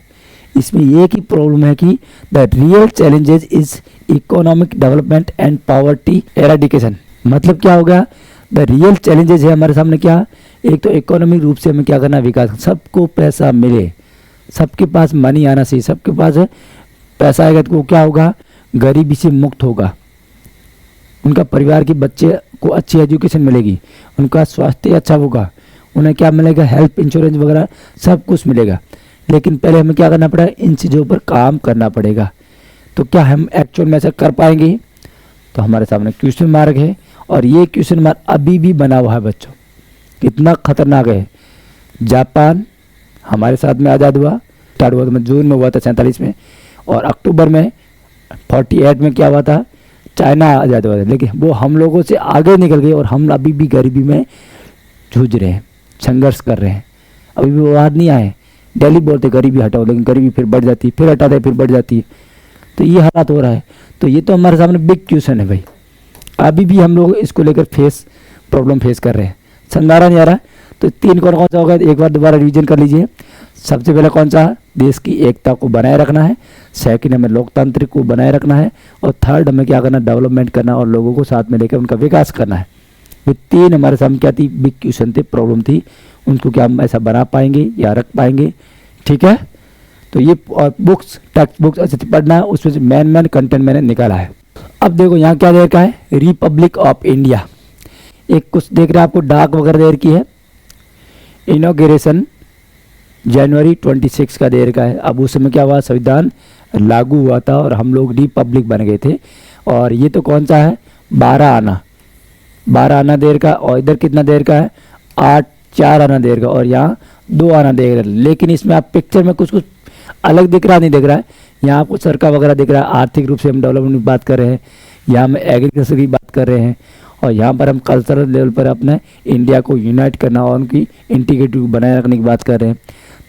इसमें एक ही प्रॉब्लम है कि the real challenges is economic development and poverty eradication. मतलब क्या होगा, द रियल चैलेंजेस है हमारे सामने क्या, एक तो इकोनॉमिक रूप से हमें क्या करना है, विकास, सबको पैसा मिले, सबके पास मनी आना चाहिए, सबके पास पैसा आएगा तो क्या होगा, गरीबी से मुक्त होगा, उनका परिवार के बच्चे को अच्छी एजुकेशन मिलेगी, उनका स्वास्थ्य अच्छा होगा, उन्हें क्या मिलेगा, हेल्थ इंश्योरेंस वगैरह सब कुछ मिलेगा। लेकिन पहले हमें क्या करना पड़ेगा, इन चीज़ों पर काम करना पड़ेगा। तो क्या हम एक्चुअल में ऐसा कर पाएंगे? तो हमारे सामने क्वेश्चन मार्क है, और ये क्वेश्चन मार्क अभी भी बना हुआ है बच्चों। कितना खतरनाक है। जापान हमारे साथ में आज़ाद हुआ, स्टार्ट हुआ था जून में हुआ था 47 में, और अक्टूबर में 48 में क्या हुआ था, चाइना आज़ाद हुआ था। लेकिन वो हम लोगों से आगे निकल गए और हम अभी भी गरीबी में जूझ रहे हैं, संघर्ष कर रहे हैं, अभी भी वो बाहर नहीं आए। दिल्ली बोलते गरीबी हटाओ, लेकिन गरीबी फिर बढ़ जाती है, फिर हटाते हैं, फिर बढ़ जाती है। तो ये हालात हो रहा है। तो ये तो हमारे सामने बिग क्वेश्चन है भाई, अभी भी हम लोग इसको लेकर प्रॉब्लम फेस कर रहे हैं। समझ आ रहा नहीं आ रहा? तो 3 कौन कौन सा होगा, एक बार दोबारा रिवीजन कर लीजिए। सबसे पहले कौन सा? देश की एकता को बनाए रखना है। सेकंड, हमें लोकतांत्रिक को बनाए रखना है। और थर्ड, हमें क्या करना, डेवलपमेंट करना और लोगों को साथ में लेकर उनका विकास करना है। ये 3 हमारे सामने क्या थी, बिग क्वेश्चन थे, प्रॉब्लम थी। उनको क्या हम ऐसा बना पाएंगे या रख पाएंगे? ठीक है। तो ये बुक्स, टेक्स्ट बुक्स अच्छे से पढ़ना है, उसमें से मेन कंटेंट मैंने निकाला है। अब देखो यहाँ क्या दे रखा है, रिपब्लिक ऑफ इंडिया। एक कुछ देख रहे हैं आपको, डाक वगैरह दे रखी है। इनॉग्रेशन जनवरी 26 का दे रखा है। अब उस समय क्या हुआ, संविधान लागू हुआ था और हम लोग रिपब्लिक बन गए थे। और ये तो कौन सा है, 12 आना, 12 आना दे रखा। और इधर कितना दे रखा है, 4 आना दे रखा, और यहाँ 2 आना दे रहा है। लेकिन इसमें आप पिक्चर में कुछ अलग दिख रहा नहीं, दिख रहा है। यहाँ आपको सरकार वगैरह दिख रहा है, आर्थिक रूप से हम डेवलपमेंट की बात कर रहे हैं, यहाँ हम एग्रीकल्चर की बात कर रहे हैं, और यहाँ पर हम कल्चरल लेवल पर अपने इंडिया को यूनाइट करना और उनकी इंटीग्रिटी को बनाए रखने की बात कर रहे हैं।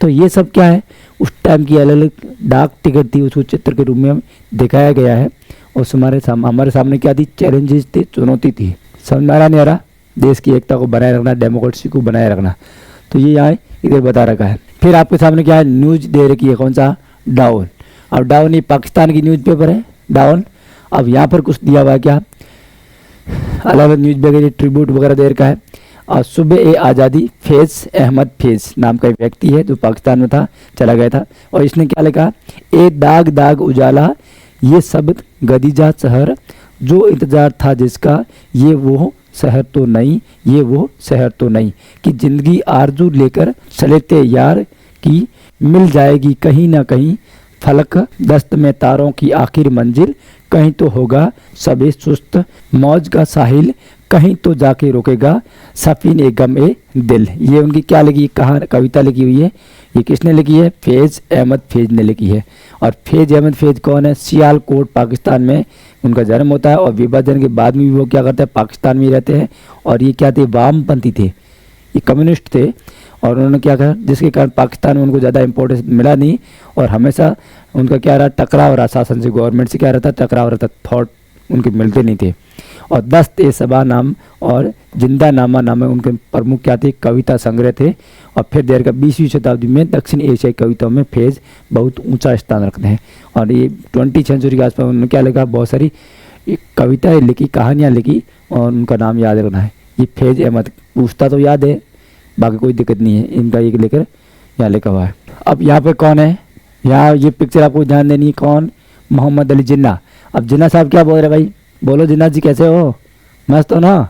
तो ये सब क्या है, उस टाइम की अलग अलग डाक टिकट थी, उसको चित्र के रूप में हम दिखाया गया है। और हमारे सामने क्या थी, चैलेंजेस थे, चुनौती थी। समझ में आ रहा नहीं आ रहा? देश की एकता को बनाए रखना, डेमोक्रेसी को बनाए रखना, तो ये यहाँ इधर बता रखा है। फिर आपके सामने क्या है, न्यूज दे रखी है, कौन सा, डाउन। अब डाउन ये पाकिस्तान की न्यूज़पेपर है, डाउन। अब यहाँ पर कुछ दिया हुआ है क्या, अलग अलग न्यूज वगैरह ट्रिब्यूट वगैरह दे रखा है। और सुबह ए आज़ादी, फैज़ अहमद फैज़ नाम का एक व्यक्ति है जो पाकिस्तान में था, चला गया था। और इसने क्या लिखा, ए दाग दाग उजाला, ये सब गदीजा शहर, जो इंतजार था जिसका, ये वो शहर तो नहीं, ये वो शहर तो नहीं, कि जिंदगी आरजू लेकर चले थे यार, की मिल जाएगी कहीं ना कहीं, फलक दस्त में तारों की आखिर मंजिल, कहीं तो होगा सबे सुस्त मौज का साहिल, कहीं तो जाके रुकेगा सफीने गम ए दिल। ये उनकी क्या लिखी, कहाँ कविता लिखी हुई है, ये किसने लिखी है, फैज़ अहमद फैज़ ने लिखी है। और फैज़ अहमद फैज़ कौन है, सियालकोट पाकिस्तान में उनका जन्म होता है। और विभाजन के बाद में भी वो क्या करते हैं, पाकिस्तान में ही रहते हैं। और ये क्या थे, वामपंथी थे, ये कम्युनिस्ट थे। और उन्होंने क्या कहा, जिसके कारण पाकिस्तान में उनको ज़्यादा इंपॉर्टेंस मिला नहीं, और हमेशा उनका क्या रहा, टकराव रहा, शासन से, गवर्नमेंट से क्या रहता, टकराव रहता, थॉट उनके मिलते नहीं थे। और दस्त ए सबा नाम और जिंदा नामा नाम उनके प्रमुख क्या थे, कविता संग्रह थे। और फिर देर का 20वीं शताब्दी में दक्षिण एशियाई कविताओं में फैज़ बहुत ऊंचा स्थान रखते हैं। और ये 20वीं सेंचुरी के आसपास उन्होंने क्या लिखा, बहुत सारी कविताएँ लिखी, कहानियाँ लिखी, और उनका नाम याद रखना है। ये फैज़ अहमद, पूछता तो याद है, बाकी कोई दिक्कत नहीं है, इनका ये लेकर यहाँ लिखा हुआ है। अब यहाँ पे कौन है, यहाँ ये पिक्चर आपको ध्यान देनी है, कौन, मोहम्मद अली जिन्ना। अब जिन्ना साहब क्या बोल रहे भाई, बोलो जिन्ना जी कैसे हो, मस्त हो ना।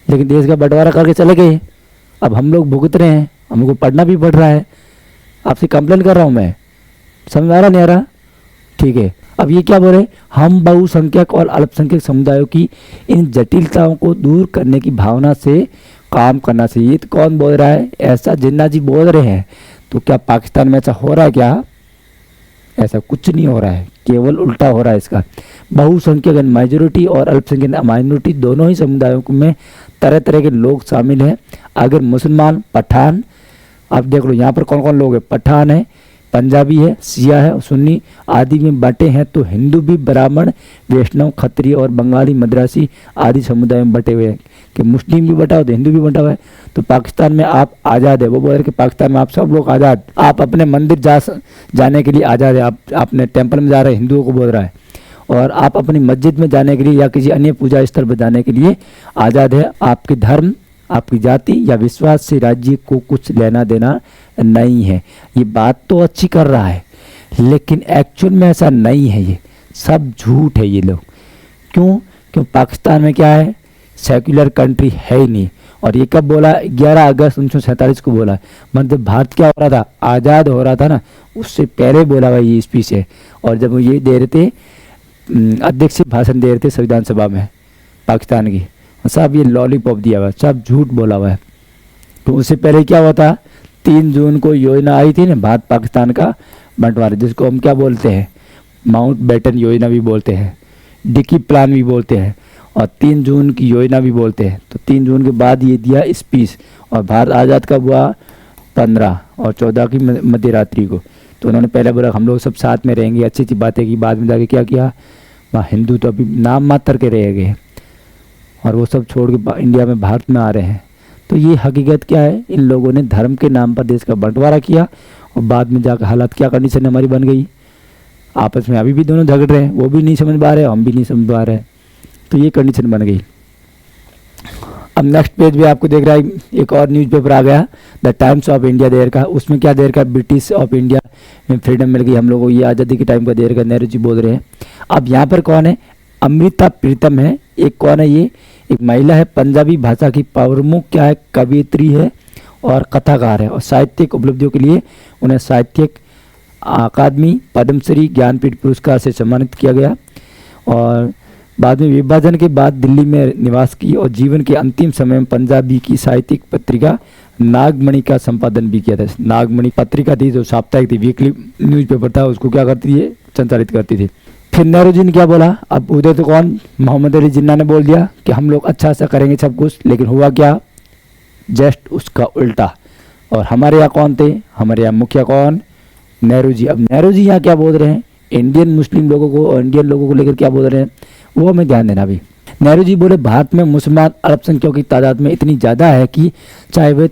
लेकिन देश का बंटवारा करके चले गए, अब हम लोग भुगत रहे हैं, हमको पढ़ना भी पड़ रहा है, आपसे कंप्लेन कर रहा हूँ मैं, समझ आ रहा नहीं आ रहा? ठीक है। अब ये क्या बोल रहे, हम बहुसंख्यक और अल्पसंख्यक समुदायों की इन जटिलताओं को दूर करने की भावना से काम करना चाहिए। तो कौन बोल रहा है, ऐसा जिन्ना जी बोल रहे हैं। तो क्या पाकिस्तान में ऐसा हो रहा है क्या? ऐसा कुछ नहीं हो रहा है, केवल उल्टा हो रहा है इसका। बहुसंख्यक मेजोरिटी और अल्पसंख्यक माइनॉरिटी दोनों ही समुदायों में तरह तरह के लोग शामिल हैं। अगर मुसलमान, पठान, आप देख लो यहाँ पर कौन कौन लोग हैं, पठान है, पंजाबी है, सिया है, सुन्नी आदि में बटे हैं। तो हिंदू भी ब्राह्मण, वैष्णव, क्षत्रिय और बंगाली, मद्रासी आदि समुदाय में बटे हुए हैं। कि मुस्लिम भी बटा हुआ तो हिंदू भी बटा हुआ है। तो पाकिस्तान में आप आज़ाद है, वो बोल रहे कि पाकिस्तान में आप सब लोग आज़ाद, आप अपने मंदिर जाने के लिए आज़ाद है, आप अपने टेम्पल में जा रहे हैं, हिंदुओं को बोल रहा है। और आप अपनी मस्जिद में जाने के लिए या किसी अन्य पूजा स्थल पर जाने के लिए आज़ाद है। आपके धर्म, आपकी जाति या विश्वास से राज्य को कुछ लेना देना नहीं है। ये बात तो अच्छी कर रहा है, लेकिन एक्चुअल में ऐसा नहीं है, ये सब झूठ है ये लोग। क्यों पाकिस्तान में क्या है, सेक्युलर कंट्री है ही नहीं। और ये कब बोला, 11 अगस्त 1947 को बोला। मतलब भारत क्या हो रहा था, आज़ाद हो रहा था ना, उससे पहले बोला हुआ ये स्पीच है। और जब ये दे रहे थे अध्यक्ष से भाषण दे रहे थे संविधान सभा में पाकिस्तान की, सब ये लॉलीपॉप दिया हुआ है, सब झूठ बोला हुआ है। तो उससे पहले क्या हुआ था, 3 जून को योजना आई थी ना भारत पाकिस्तान का बंटवारा, जिसको हम क्या बोलते हैं, माउंट बेटन योजना भी बोलते हैं, डिकी प्लान भी बोलते हैं, और 3 जून की योजना भी बोलते हैं। तो 3 जून के बाद ये दिया स्पीच, और भारत आज़ाद कब हुआ, 15 और 14 की मध्य रात्रि को। तो उन्होंने पहले बोला हम लोग सब साथ में रहेंगे, अच्छी अच्छी बातें की। बाद में जाके क्या किया, वहाँ हिंदू तो अभी नाम मात्र के रह गए, और वो सब छोड़ के इंडिया में भारत में आ रहे हैं। तो ये हकीकत क्या है, इन लोगों ने धर्म के नाम पर देश का बंटवारा किया, और बाद में जाकर हालात क्या कंडीशन हमारी बन गई, आपस में अभी भी दोनों झगड़ रहे हैं, वो भी नहीं समझ पा रहे, हम भी नहीं समझ पा रहे। तो ये कंडीशन बन गई। अब नेक्स्ट पेज पे आपको देख रहा है एक और न्यूज़पेपर आ गया, the times of India there का। उसमें क्या देर का, ब्रिटिश ऑफ इंडिया में फ्रीडम मिल गई हम लोगों को, ये आज़ादी के टाइम का देर का नेहरू जी बोल रहे हैं। अब यहाँ पर कौन है, अमृता प्रीतम है, एक कौन है, ये एक महिला है, पंजाबी भाषा की प्रमुख क्या है, कवियत्री है और कथाकार है, और साहित्यिक उपलब्धियों के लिए उन्हें साहित्यिक अकादमी, पद्मश्री, ज्ञानपीठ पुरस्कार से सम्मानित किया गया। और बाद में विभाजन के बाद दिल्ली में निवास की, और जीवन के अंतिम समय में पंजाबी की साहित्यिक पत्रिका नागमणि का संपादन भी किया था। नागमणि पत्रिका थी जो साप्ताहिक थी, वीकली न्यूज़पेपर था, उसको क्या करती है, संचालित करती थी। फिर नेहरू जी ने क्या बोला, अब उधर तो कौन, मोहम्मद अली जिन्ना ने बोल दिया कि हम लोग अच्छा सा करेंगे सब कुछ, लेकिन हुआ क्या, जस्ट उसका उल्टा। और हमारे यहाँ कौन थे, हमारे यहाँ मुखिया कौन, नेहरू जी। अब नेहरू जी यहाँ क्या बोल रहे हैं, इंडियन मुस्लिम लोगों को और इंडियन लोगों को लेकर क्या बोल रहे हैं, वो हमें ध्यान देना भी। नेहरू जी बोले भारत में मुसलमान अल्पसंख्यकों की तादाद में इतनी ज़्यादा है कि चाहे वे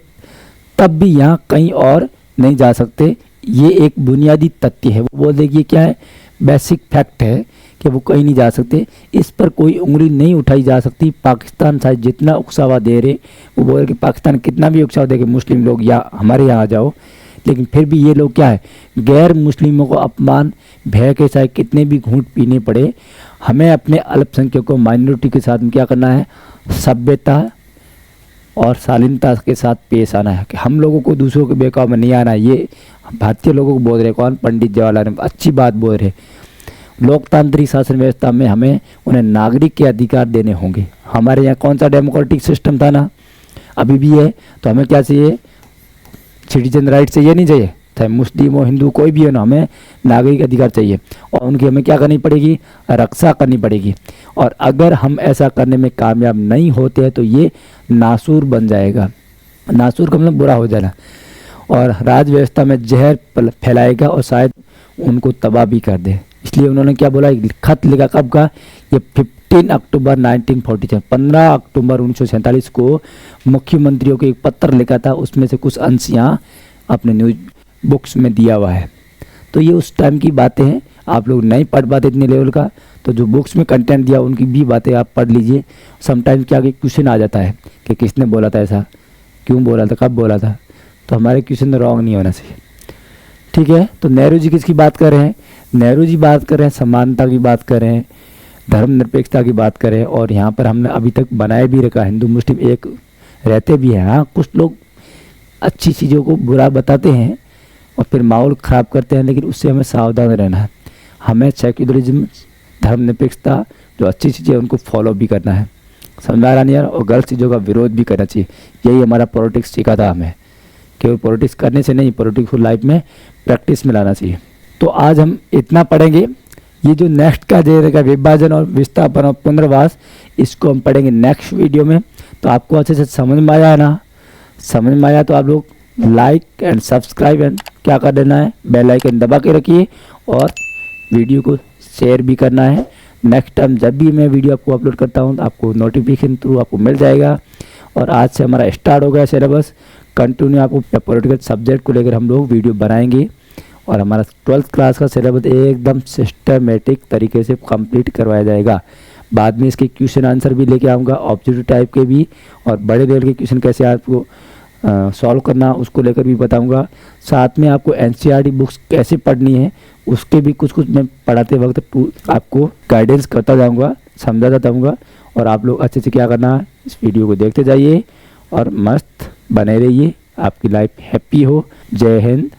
तब भी यहाँ कहीं और नहीं जा सकते, ये एक बुनियादी तथ्य है। वो बोल दे कि ये क्या है, बेसिक फैक्ट है कि वो कहीं नहीं जा सकते, इस पर कोई उंगली नहीं उठाई जा सकती। पाकिस्तान शायद जितना उकसावा दे रहे, वो बोल रहे कि पाकिस्तान कितना भी उकसावा दे कि मुस्लिम लोग या हमारे यहाँ आ जाओ, लेकिन फिर भी ये लोग क्या है, गैर मुस्लिमों को अपमान भय के चाहे कितने भी घूंट पीने पड़े, हमें अपने अल्पसंख्यकों माइनॉरिटी के साथ में क्या करना है, सभ्यता और शालीनता के साथ पेश आना है, कि हम लोगों को दूसरों के बेकाव में नहीं आना है। ये भारतीय लोगों को बोल रहे कौन, पंडित जवाहरलाल नेहरू, अच्छी बात बोल रहे। लोकतांत्रिक शासन व्यवस्था में हमें उन्हें नागरिक के अधिकार देने होंगे। हमारे यहाँ कौन सा डेमोक्रेटिक सिस्टम था ना, अभी भी है, तो हमें क्या चाहिए, सिटीजन राइट चाहिए, नहीं चाहिए, चाहे मुस्लिम हो हिंदू कोई भी हो ना, हमें नागरिक अधिकार चाहिए, और उनकी हमें क्या करनी पड़ेगी, रक्षा करनी पड़ेगी। और अगर हम ऐसा करने में कामयाब नहीं होते हैं तो ये नासूर बन जाएगा, नासूर का मतलब बुरा हो जाना, और राज व्यवस्था में जहर फैलाएगा और शायद उनको तबाह भी कर दे। इसलिए उन्होंने क्या बोला, खत लिखा कब का, ये 15 अक्टूबर 1947, 15 अक्टूबर 1947 को मुख्यमंत्रियों को एक पत्र लिखा था, उसमें से कुछ अंश यहाँ अपने न्यूज बुक्स में दिया हुआ है। तो ये उस टाइम की बातें हैं, आप लोग नहीं पढ़ पाते इतने लेवल का, तो जो बुक्स में कंटेंट दिया उनकी भी बातें आप पढ़ लीजिए। समटाइम्स क्या कि क्वेश्चन आ जाता है कि किसने बोला था ऐसा, क्यों बोला था, कब बोला था, तो हमारे क्वेश्चन रॉन्ग नहीं होना चाहिए, ठीक है। तो नेहरू जी किसकी बात कर रहे हैं, नेहरू जी बात कर रहे हैं समानता की बात कर रहे हैं, धर्मनिरपेक्षता की बात करें, और यहाँ पर हमने अभी तक बनाए भी रखा, हिंदू मुस्लिम एक रहते भी हैं। हाँ, कुछ लोग अच्छी चीज़ों को बुरा बताते हैं और फिर माहौल ख़राब करते हैं, लेकिन उससे हमें सावधान रहना है। हमें सेक्युलरिज्म, धर्मनिरपेक्षता, जो अच्छी चीज़ें हैं उनको फॉलो भी करना है, समझ आ रहा नहीं यार, और गलत चीज़ों का विरोध भी करना चाहिए। यही हमारा पॉलिटिक्स सीखा था हमें, केवल पॉलिटिक्स करने से नहीं, पॉलिटिक्स को लाइफ में प्रैक्टिस में लाना चाहिए। तो आज हम इतना पढ़ेंगे। ये जो नेक्स्ट का दे रहेगा विभाजन और विस्थापन और पुनर्वास, इसको हम पढ़ेंगे नेक्स्ट वीडियो में। तो आपको अच्छे से समझ में आया ना, समझ में आया तो आप लोग लाइक एंड सब्सक्राइब एंड क्या कर देना है, बेल आइकन दबा के रखिए, और वीडियो को शेयर भी करना है। नेक्स्ट टाइम जब भी मैं वीडियो आपको अपलोड करता हूँ तो आपको नोटिफिकेशन थ्रू आपको मिल जाएगा। और आज से हमारा स्टार्ट हो गया सिलेबस, कंटिन्यू आपको पॉलिटिकल सब्जेक्ट को लेकर हम लोग वीडियो बनाएंगे, और हमारा 12th क्लास का सिलेबस एकदम सिस्टमेटिक तरीके से कंप्लीट करवाया जाएगा। बाद में इसके क्वेश्चन आंसर भी लेके आऊँगा, ऑब्जेक्टिव टाइप के भी, और बड़े लेवल के क्वेश्चन कैसे आपको सॉल्व करना उसको लेकर भी बताऊंगा। साथ में आपको एनसीईआरटी बुक्स कैसे पढ़नी है उसके भी कुछ मैं पढ़ाते वक्त आपको गाइडेंस करता जाऊंगा, समझाता जाऊंगा, और आप लोग अच्छे से क्या करना है, इस वीडियो को देखते जाइए और मस्त बने रहिए। आपकी लाइफ हैप्पी हो। जय हिंद,